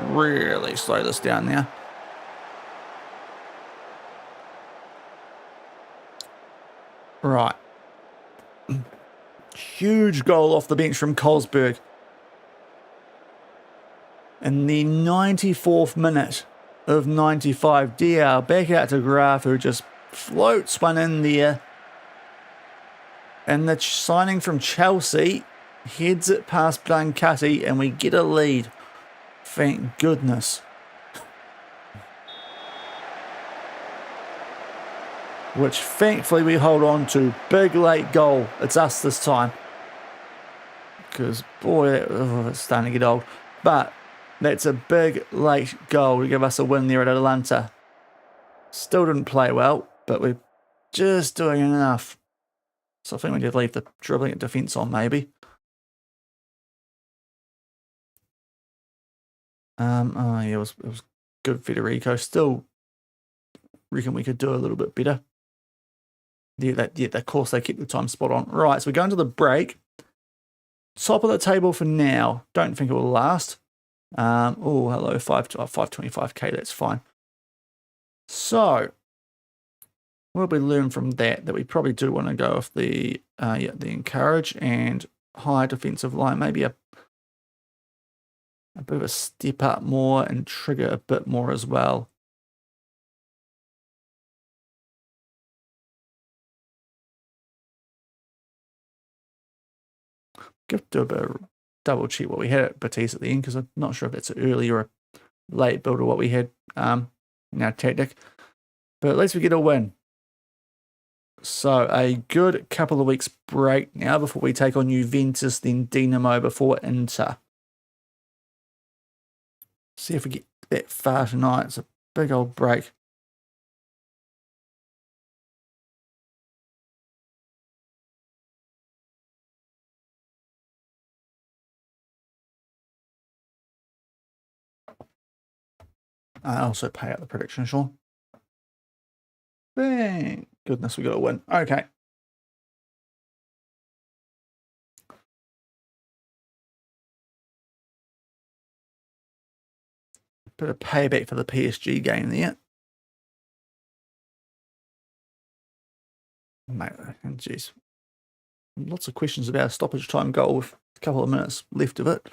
really slow this down now. Right. Huge goal off the bench from Cosberg. In the 94th minute of 95, DR back out to Graf, who just floats one in there. And the signing from Chelsea heads it past Blancati, and we get a lead. Thank goodness. Which thankfully we hold on to. Big late goal. It's us this time. Because, boy, it's starting to get old. But that's a big late goal to give us a win there at Atalanta. Still didn't play well, but we're just doing enough. So I think we need to leave the dribbling at defence on, maybe. Oh yeah, it was good, Federico. Still reckon we could do a little bit better. Yeah, of course they kept the time spot on. Right, so we're going to the break. Top of the table for now. Don't think it will last. Oh, hello, 525k, that's fine. So, what did we learn from that? That we probably do want to go with the encourage and high defensive line. Maybe a bit of a step up more and trigger a bit more as well. Do a bit of double check what we had at Betis at the end, because I'm not sure if that's an early or a late build or what we had in our tactic. But at least we get a win. So a good couple of weeks break now before we take on Juventus, then Dinamo before Inter. See if we get that far tonight. It's a big old break. I also pay out the prediction, Shaun. Thank goodness we got a win. Okay. Bit of payback for the PSG game there. Mate, jeez. Lots of questions about a stoppage time goal with a couple of minutes left of it.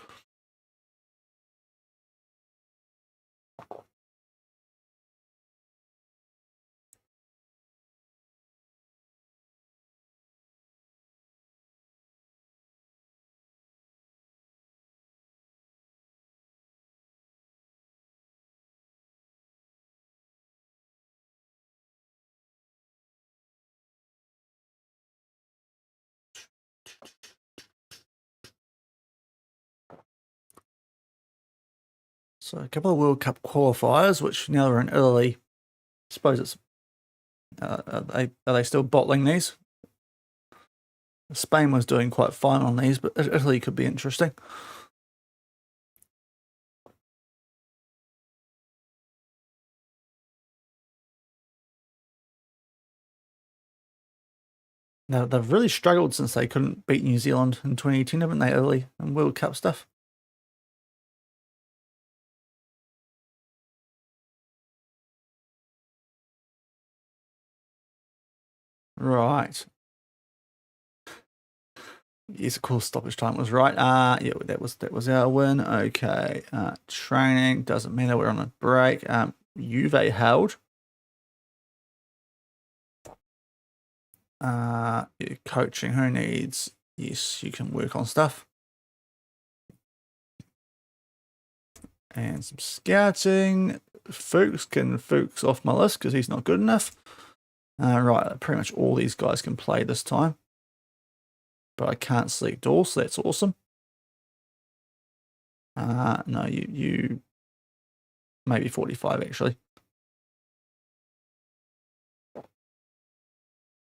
So a couple of World Cup qualifiers, which now are in Italy. I suppose it's are they still bottling these? Spain was doing quite fine on these, but Italy could be interesting. Now they've really struggled since they couldn't beat New Zealand in 2018, haven't they, Italy, in World Cup stuff? Right. Yes, of course, stoppage time was right. Yeah, that was our win. Okay. Training doesn't matter. We're on a break. Juve held. Coaching. Who needs? Yes, you can work on stuff. And some scouting. Fuchs off my list because he's not good enough. Right, pretty much all these guys can play this time. But I can't select all, so that's awesome. No, you maybe 45 actually.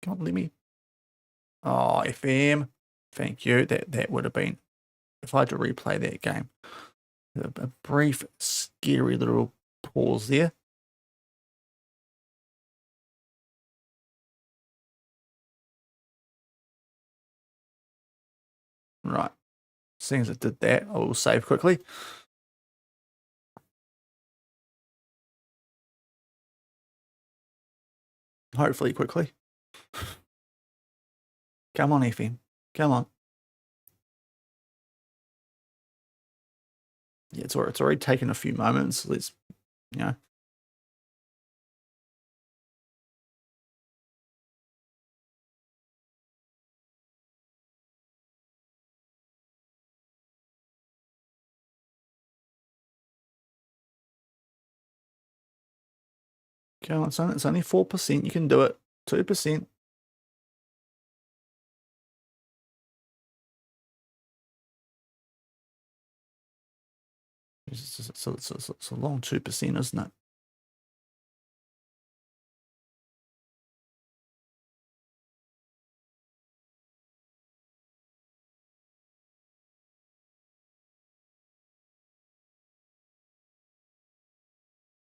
Can't let me. Oh, FM. Thank you. That would have been, if I had to replay that game. A brief, scary little pause there. Right. Seeing as it did that, I will save quickly. Hopefully quickly. Come on, FM. Come on. Yeah, it's already taken a few moments. Let's, you know. Come on, son. It's only 4%. You can do it. 2%. It's a long 2%, isn't it?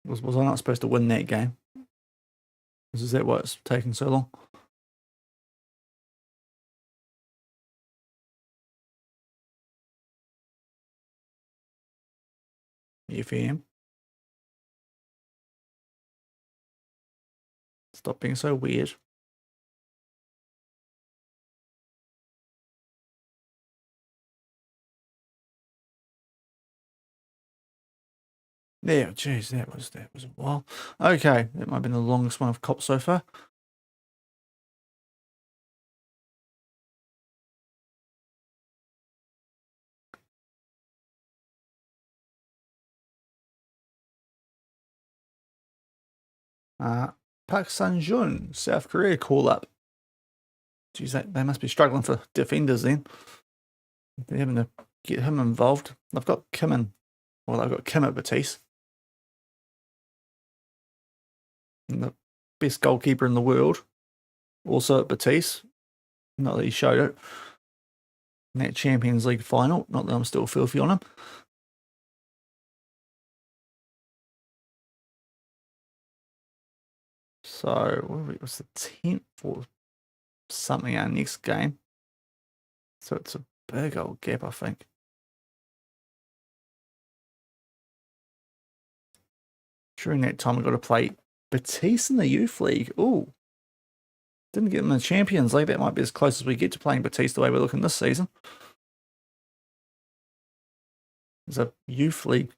Was I not supposed to win that game? Is that why it's taking so long? FM. Stop being so weird. Yeah, jeez, that was a while. Okay, that might have been the longest one I've copped so far. Park Sun-jun, South Korea call up. Geez, they must be struggling for defenders then. They're having to get him involved. I've got Kim in. Well, I've got Kim at Betis. And the best goalkeeper in the world. Also at Betis. Not that he showed it. In that Champions League final. Not that I'm still filthy on him. So, what's the 10th or something our next game? So it's a big old gap, I think. During that time, I've got to play Betis in the Youth League. Ooh. Didn't get them in the Champions League. That might be as close as we get to playing Betis the way we're looking this season. There's a Youth League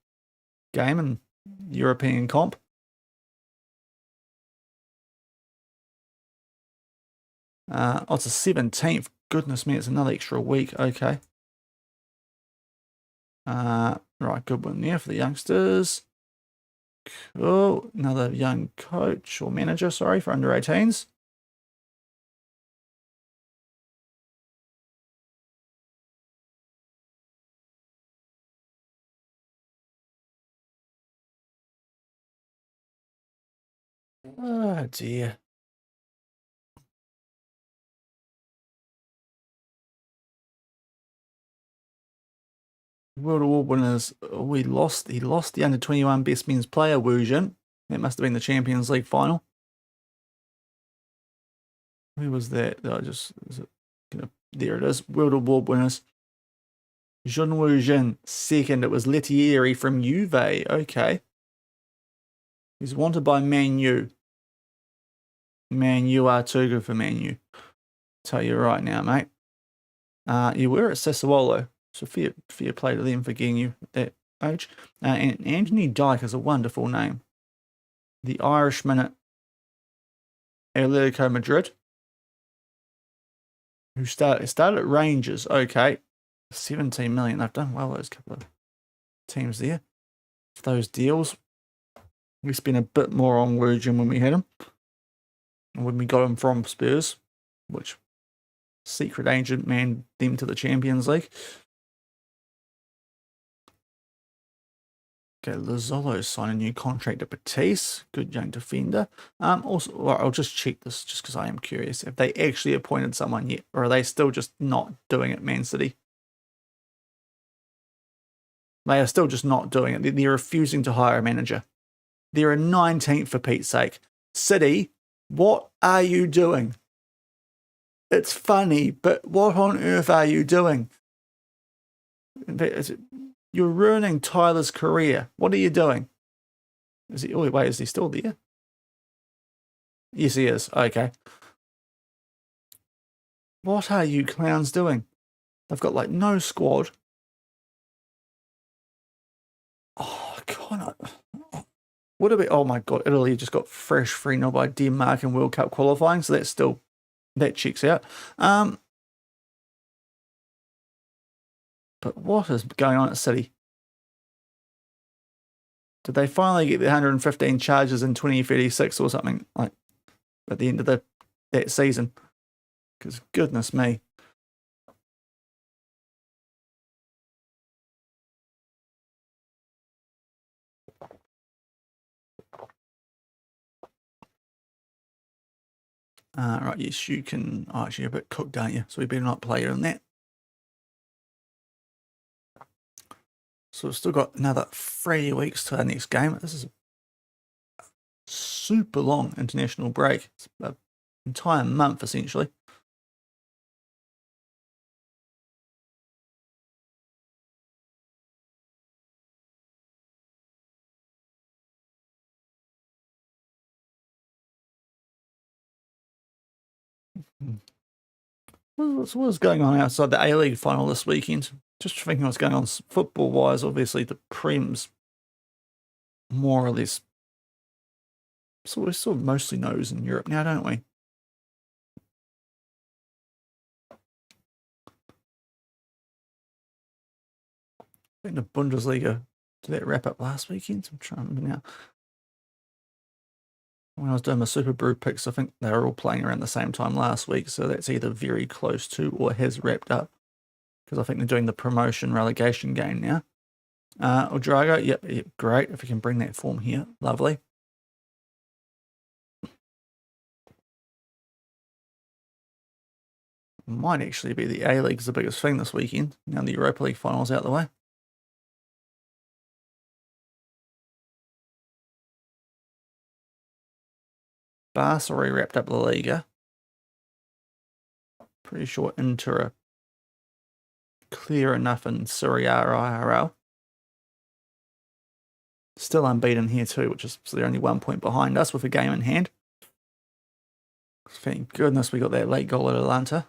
game in European comp. Oh, it's the 17th. Goodness me, it's another extra week. Okay. Right, good one there for the youngsters. Cool. Another young coach or manager, sorry, for under 18s. Oh dear. World Award winners. He lost the under 21 best men's player, Wu Jin. That must have been the Champions League final. Who was that? There it is. World Award winners. Jun Wu Jin. Second, it was Lettieri from Juve. Okay. He's wanted by Man U. Man U are too good for Man U. Tell you right now, mate. You were at Sassuolo, so fair play to them for getting you at that age. And Anthony Dyke is a wonderful name. The Irishman at Atletico Madrid, who started at Rangers. Okay, 17 million. They've done well those couple of teams there. for those deals. We spent a bit more on Virgin when we had him. And when we got him from Spurs, which secret agent manned them to the Champions League. Okay, Lazzolo signed a new contract at Betis. Good young defender. Also, well, I'll just check this just because I am curious. Have they actually appointed someone yet? Or are they still just not doing it, Man City? They are still just not doing it. They're refusing to hire a manager. They're a 19th for Pete's sake. City, what are you doing? It's funny, but what on earth are you doing? You're ruining Tyler's career. What are you doing? Is he? Oh, wait, is he still there? Yes, he is. Okay. What are you clowns doing? They've got like no squad. Oh, God. Would it be? Oh my God! Italy just got fresh 3-0 by Denmark in World Cup qualifying, so that's still that checks out. But what is going on at City? Did they finally get the 115 charges in 2036 or something like at the end of that season? Because goodness me. Right, yes, you can. Oh, actually, you're a bit cooked, aren't you? So we better not play you in that. So we've still got another 3 weeks to our next game. This is a super long international break. It's an entire month, essentially. What was going on outside the A-League final this weekend? Just thinking what's going on football-wise. Obviously, the Prem's more or less. So we're sort of mostly knows in Europe now, don't we? I think the Bundesliga, did that wrap up last weekend? I'm trying to remember now. When I was doing my Super Brew picks, I think they were all playing around the same time last week, so that's either very close to or has wrapped up. Because I think they're doing the promotion relegation game now. Udrago, yep, great. If we can bring that form here, lovely. Might actually be the A-League's the biggest thing this weekend, now the Europa League final's out the way. Barca already wrapped up La Liga. Pretty sure Inter are clear enough in Serie A or IRL. Still unbeaten here too, which is so they're only 1 point behind us with a game in hand. Thank goodness we got that late goal at Atlanta.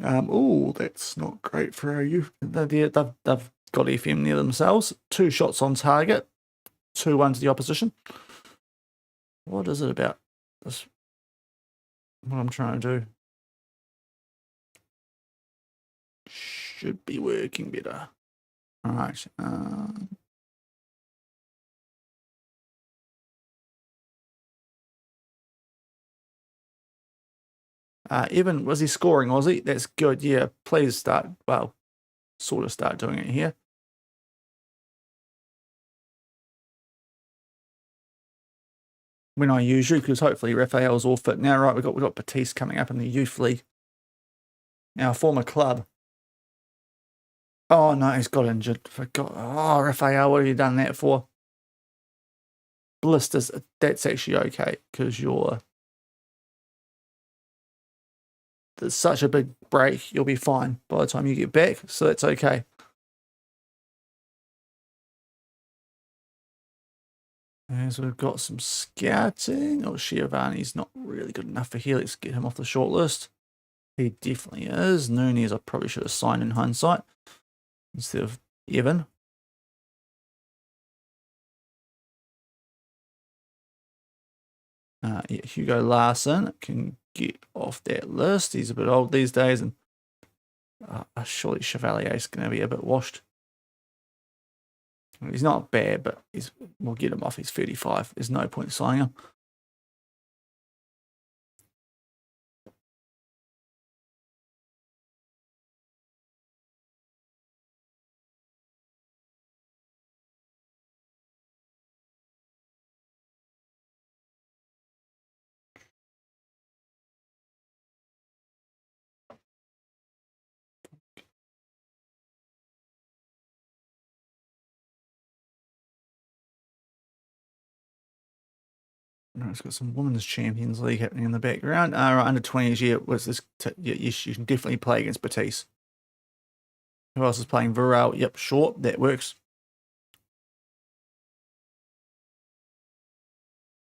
Oh, that's not great for our youth. They've got FM near themselves. 2 shots on target. 2-1 to the opposition. What is it about this? What I'm trying to do should be working better. All right. Evan, was he scoring, was he? That's good. Yeah, please start, well, sort of start doing it here. When I usually, because hopefully Raphael's all fit now. Right, we've got Betis coming up in the youth league. Our former club. Oh no, he's got injured. Forgot. Oh, Raphael, what have you done that for? Blisters. That's actually okay because there's such a big break. You'll be fine by the time you get back, so that's okay. As we've got some scouting. Oh, Schiavoni's not really good enough for here. Let's get him off the short list. He definitely is. Nunes, I probably should have signed in hindsight instead of Evan. Yeah, Hugo Larson can get off that list. He's a bit old these days, and Surely Chevalier's going to be a bit washed. He's not bad, but we'll get him off. He's 35. There's no point signing him. No, it's got some Women's Champions League happening in the background. Right, under 20s, yeah, was this? Yes, you can definitely play against Betis. Who else is playing? Varel. Yep, sure, that works.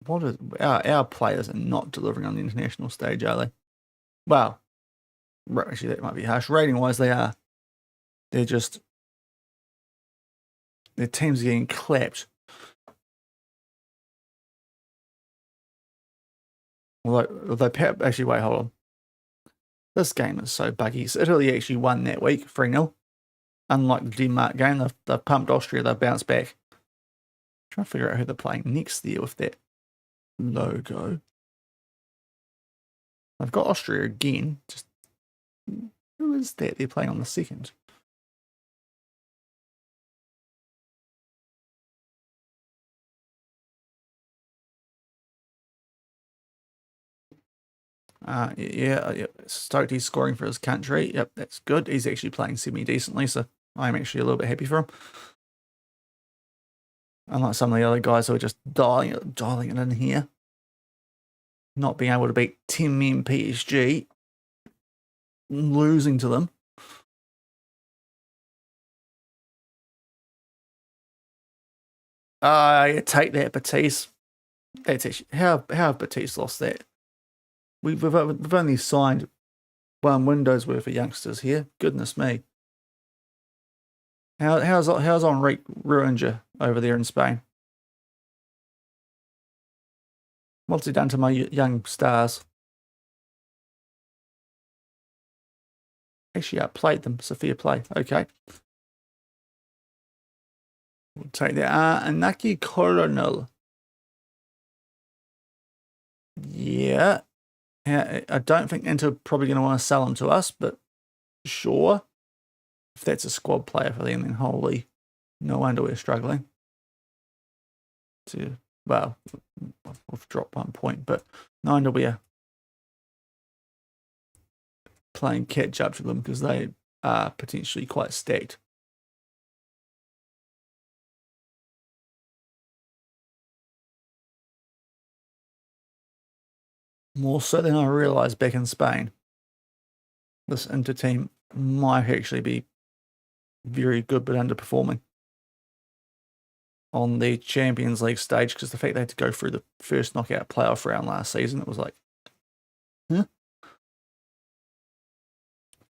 What is our players are not delivering on the international stage, are they? Well, actually, that might be harsh. Rating-wise, they are. They're just their teams are getting clapped. Although actually, wait, hold on. This game is so buggy. So Italy actually won that week, 3-0. Unlike the Denmark game, they've pumped Austria, they've bounced back. Trying to figure out who they're playing next there with that logo. They've got Austria again. Just who is that they're playing on the second? Yeah. Stoked he's scoring for his country. Yep, that's good. He's actually playing semi-decently, so I'm actually a little bit happy for him. Unlike some of the other guys who are just dialing it in here. Not being able to beat 10 men PSG. Losing to them. Take that, Betis. That's actually how have Betis lost that? We've only signed one window's worth of youngsters here. Goodness me. How's Enrique ruined you over there in Spain? What's he done to my young stars? Actually, outplayed them. So fair play. Okay. We'll take that. Anaki Coronel. Yeah. I don't think Inter probably going to want to sell him to us, but sure. If that's a squad player for them, then holy, no wonder we're struggling. Well, we've dropped 1 point, but no wonder we're playing catch up to them because they are potentially quite stacked. More so than I realised back in Spain. This Inter team might actually be very good but underperforming on the Champions League stage because the fact they had to go through the first knockout playoff round last season, it was like, huh?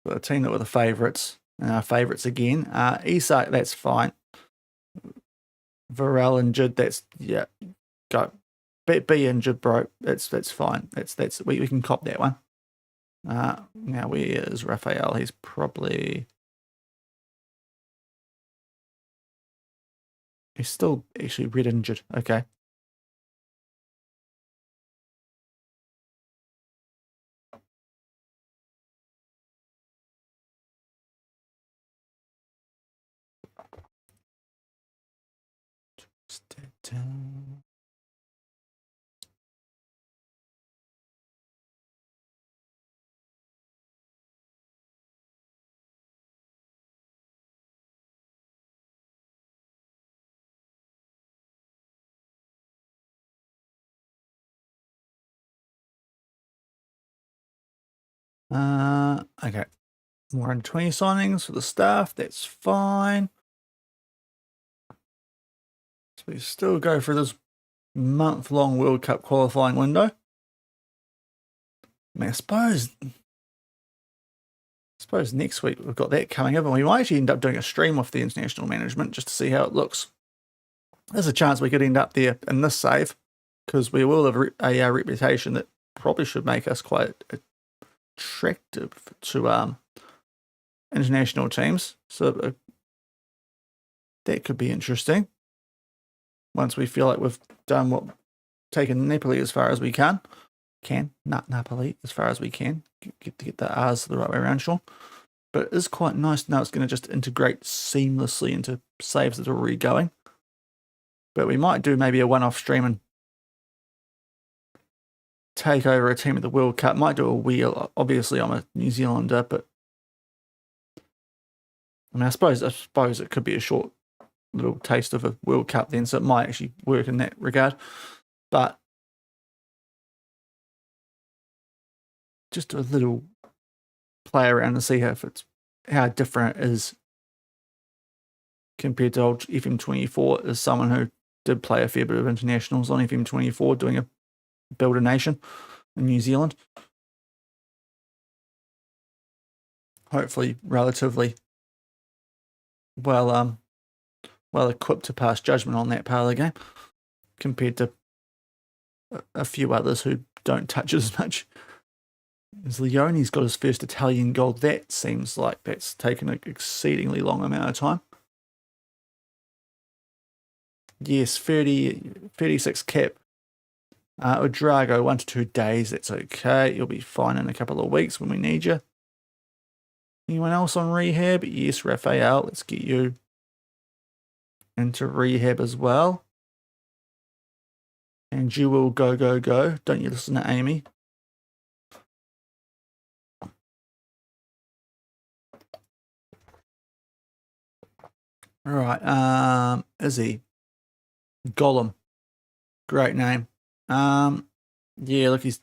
But a team that were the favourites, and our favourites again. Isak, that's fine. Varel injured, that's, yeah, go. Be injured, bro. That's fine. We can cop that one. Now where is Raphael? He's probably still actually red injured. Okay. Okay. More under 20 signings for the staff. That's fine. So we still go for this month-long World Cup qualifying window. I mean, I suppose next week we've got that coming up, and we might actually end up doing a stream with the international management just to see how it looks. There's a chance we could end up there in this save because we will have a reputation that probably should make us quite attractive to international teams. So that could be interesting. Once we feel like we've done taken Napoli as far as we can. Not Napoli, as far as we can. Get the R's the right way around, Shaun. But it is quite nice now it's going to just integrate seamlessly into saves that are already going. But we might do maybe a one-off stream and take over a team at the World Cup. Might do a wheel. Obviously, I'm a New Zealander, but I mean, I suppose it could be a short little taste of a World Cup then, so it might actually work in that regard. But just a little play around and see how different it is compared to old FM24 as someone who did play a fair bit of internationals on FM24 doing a Build a Nation in New Zealand. Hopefully relatively well equipped to pass judgment on that part of the game compared to a few others who don't touch as much. As Leone's got his first Italian goal. That seems like that's taken an exceedingly long amount of time. Yes, 36 cap. Udrago, 1 to 2 days. That's okay. You'll be fine in a couple of weeks when we need you. Anyone else on rehab? Yes, Raphael. Let's get you into rehab as well. And you will go. Don't you listen to Amy. All right. Izzy. Gollum. Great name. Yeah, look, he's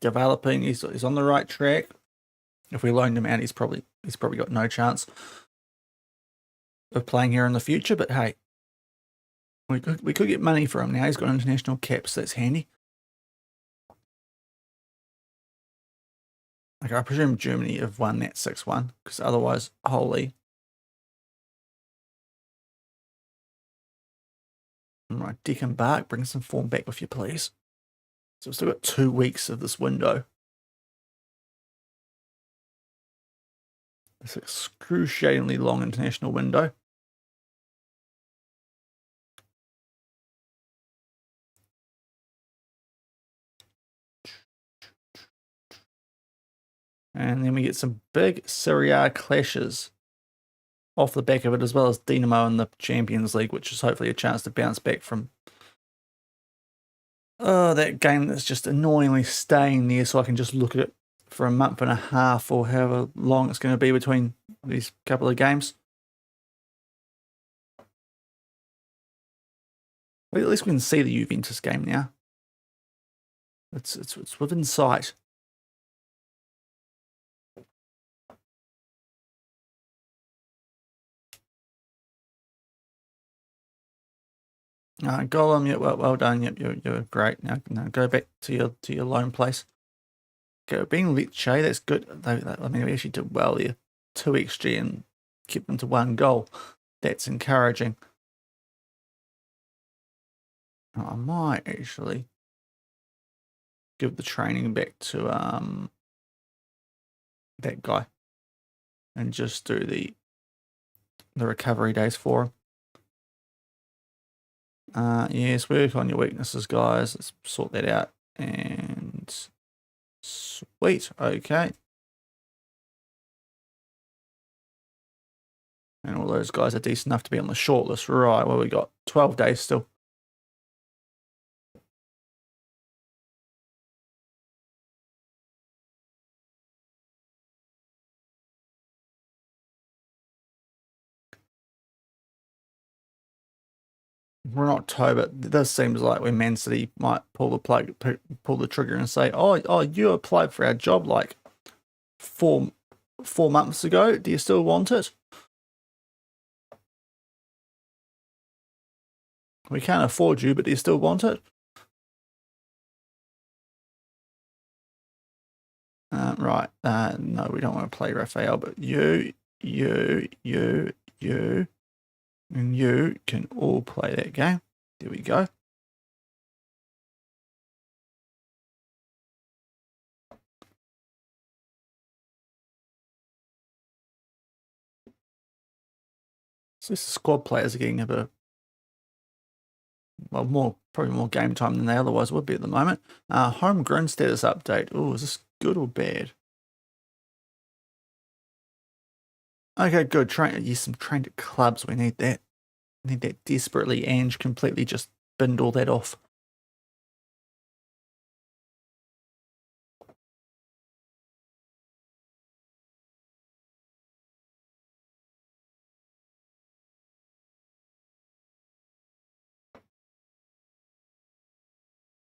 developing. He's on the right track. If we loaned him out, he's probably got no chance of playing here in the future. But hey, we could get money for him now. He's got international caps. So that's handy. Like, I presume Germany have won that 6-1 because otherwise, holy. All right, Deccan Bark, bring some form back with you, please. So we've still got 2 weeks of this window. This excruciatingly long international window. And then we get some big Serie A clashes off the back of it, as well as Dinamo in the Champions League, which is hopefully a chance to bounce back from that game that's just annoyingly staying there so I can just look at it for a month and a half or however long it's going to be between these couple of games. Well, at least we can see the Juventus game now. It's within sight. Golem, yeah, well done. Yep, you're great. Now go back to your lone place. Go being Lecce, that's good. I mean, we actually did well there. 2 XG and kept them to 1 goal. That's encouraging. I might actually give the training back to that guy and just do the recovery days for him. Yes, work on your weaknesses, guys. Let's sort that out. And sweet, okay. And all those guys are decent enough to be on the shortlist. Right, well, we got 12 days still. We're in October. This seems like when Man City might pull the trigger and say, "Oh, you applied for our job like four months ago. Do you still want it? We can't afford you, but do you still want it?" Right. No, we don't want to play Raphael, but you, and you can all play that game. There we go. So this squad players are getting a bit of, well, probably more game time than they otherwise would be at the moment. Homegrown status update. Oh, is this good or bad? Okay, good. Use some trained at clubs. We need that. We need that desperately. Ange completely just binned all that off.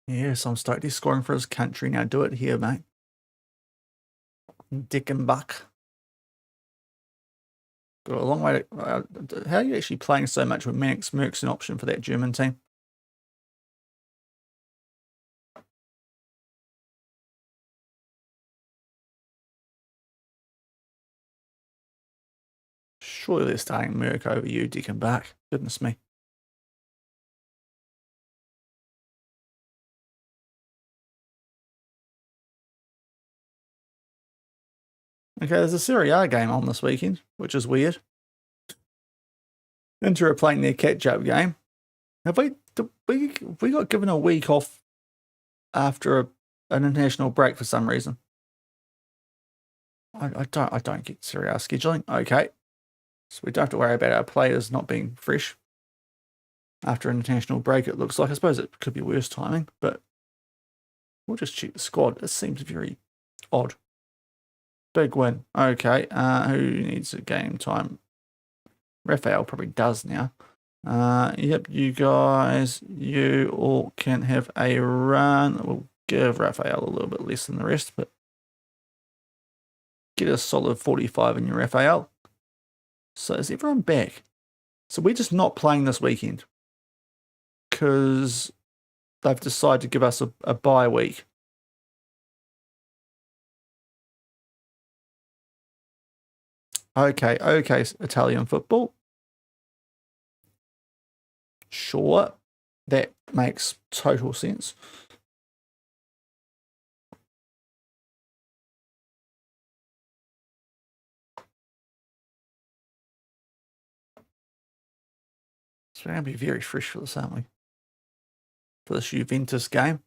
Yes, I'm stoked. He's scoring for his country. Now do it here, mate. Dick and Buck. Got a long way to... how are you actually playing so much with Merck's an option for that German team? Surely they're starting Merck over you, Dick and Buck. Goodness me. Okay, there's a Serie A game on this weekend, which is weird. Inter are playing their catch-up game. Have we got given a week off after an international break for some reason? I don't get Serie A scheduling. Okay, so we don't have to worry about our players not being fresh after an international break. It looks like. I suppose it could be worse timing, but we'll just check the squad. It seems very odd. Big win. Okay, who needs a game time? Raphael probably does now. Yep, you guys, you all can have a run. We'll give Raphael a little bit less than the rest, but get a solid 45 in your Raphael. So is everyone back? So we're just not playing this weekend because they've decided to give us a bye week. Okay, Italian football. Sure, that makes total sense. So we're going to be very fresh for this, aren't we? For this Juventus game.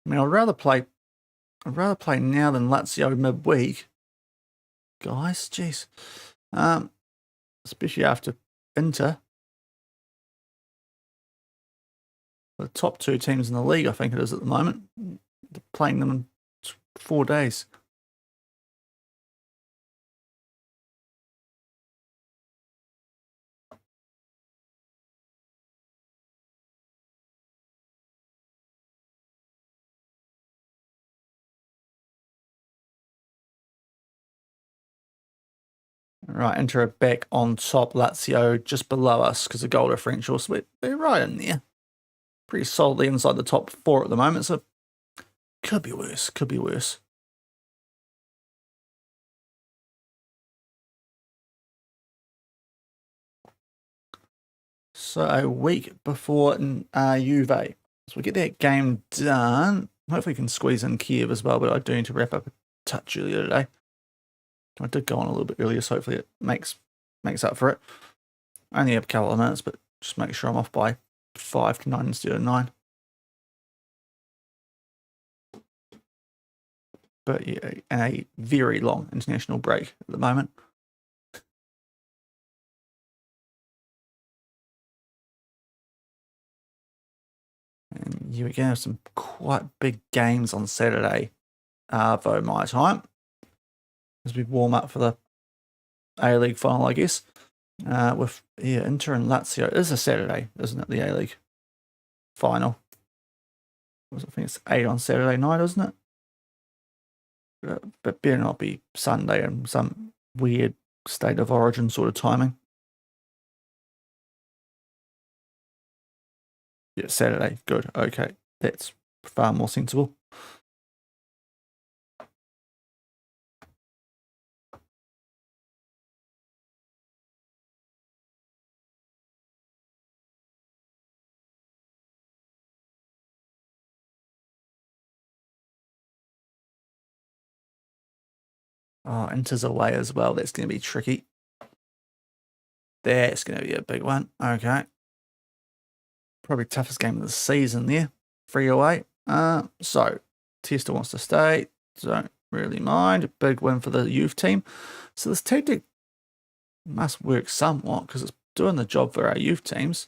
I mean, I'd rather play now than Lazio midweek. Guys, jeez. Especially after Inter. The top two teams in the league, I think it is at the moment. They're playing them in 4 days. Right, Inter are back on top. Lazio just below us because of goal differential. So we're right in there. Pretty solidly inside the top 4 at the moment. So could be worse. Could be worse. So a week before Juve. So we get that game done. Hopefully we can squeeze in Kiev as well, but I do need to wrap up a touch earlier today. I did go on a little bit earlier, so hopefully it makes up for it. I only have a couple of minutes, but just make sure I'm off by 5 to 9 instead of 9. But yeah, a very long international break at the moment. And you're going to have some quite big games on Saturday, though, my time, as we warm up for the A-League final, I guess. With Inter and Lazio. It is a Saturday, isn't it? The A-League final. I think it's 8 on Saturday night, isn't it? But better not be Sunday and some weird state of origin sort of timing. Yeah, Saturday. Good. Okay. That's far more sensible. Oh, Inter's away as well. That's going to be tricky. That's going to be a big one. Okay. Probably toughest game of the season there. 3-away. So, Tester wants to stay. Don't really mind. Big win for the youth team. So this tactic must work somewhat because it's doing the job for our youth teams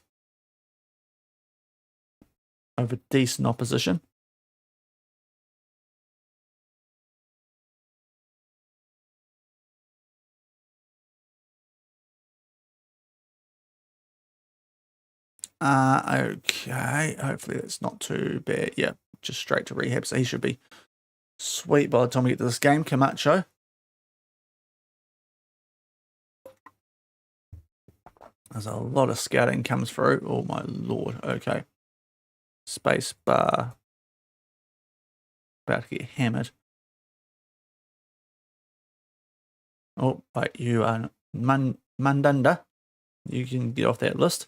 over decent opposition. Okay, hopefully it's not too bad. Yeah, just straight to rehab, so he should be sweet by the time we get to this game. Camacho. There's a lot of scouting comes through. Oh my lord, okay. Space bar. About to get hammered. Oh, wait, you are Mandanda. You can get off that list.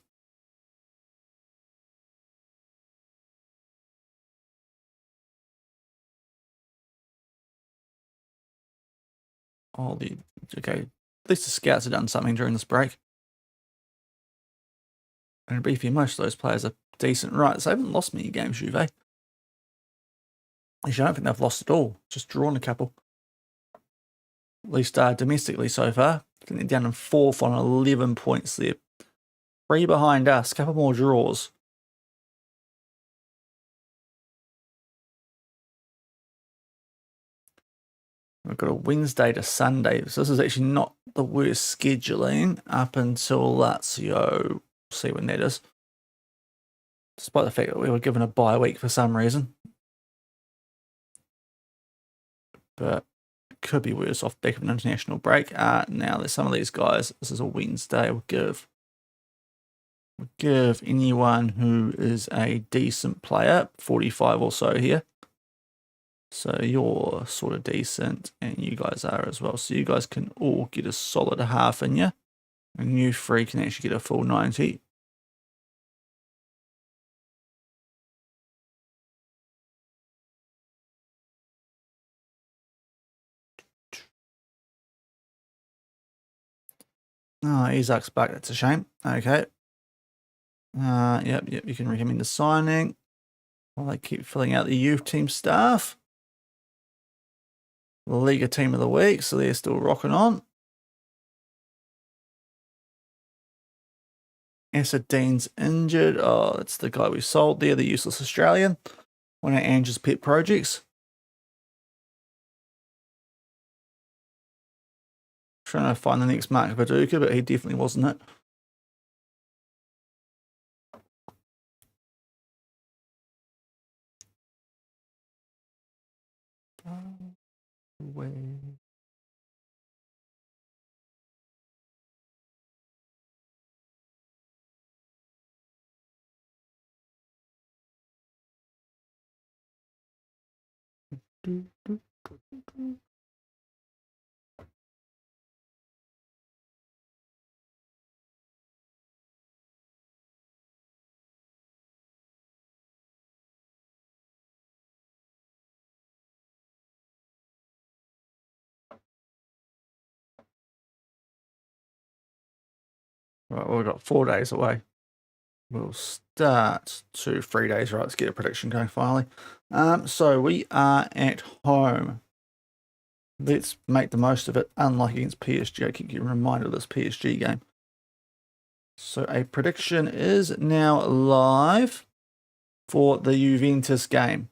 Okay, at least the scouts have done something during this break. And to be fair, most of those players are decent. Right, so they haven't lost many games, Juve. Actually, I don't think they've lost at all. Just drawn a couple. At least domestically so far. I think they're down in 4th on 11 points there. 3 behind us. Couple more draws. We've got a Wednesday to Sunday. So this is actually not the worst scheduling up until Lazio. See when that is. Despite the fact that we were given a bye week for some reason. But it could be worse off back of an international break. Now there's some of these guys. This is a Wednesday. We'll give anyone who is a decent player 45 or so here. So you're sort of decent, and you guys are as well. So you guys can all get a solid half in you. And you 3 can actually get a full 90. Oh, Isaac's back. That's a shame. Okay. Yep, you can recommend the signing. While they keep filling out the youth team staff. The Liga team of the week, so they're still rocking on. S13's injured. Oh, that's the guy we sold there, the useless Australian. One of Angie's pet projects. Trying to find the next Mark Viduka, but he definitely wasn't it. Right, well, we've got 4 days away. We'll start to 3 days, right? Let's get a prediction going finally. So we are at home. Let's make the most of it, unlike against PSG. I keep getting reminded of this PSG game. So a prediction is now live for the Juventus game.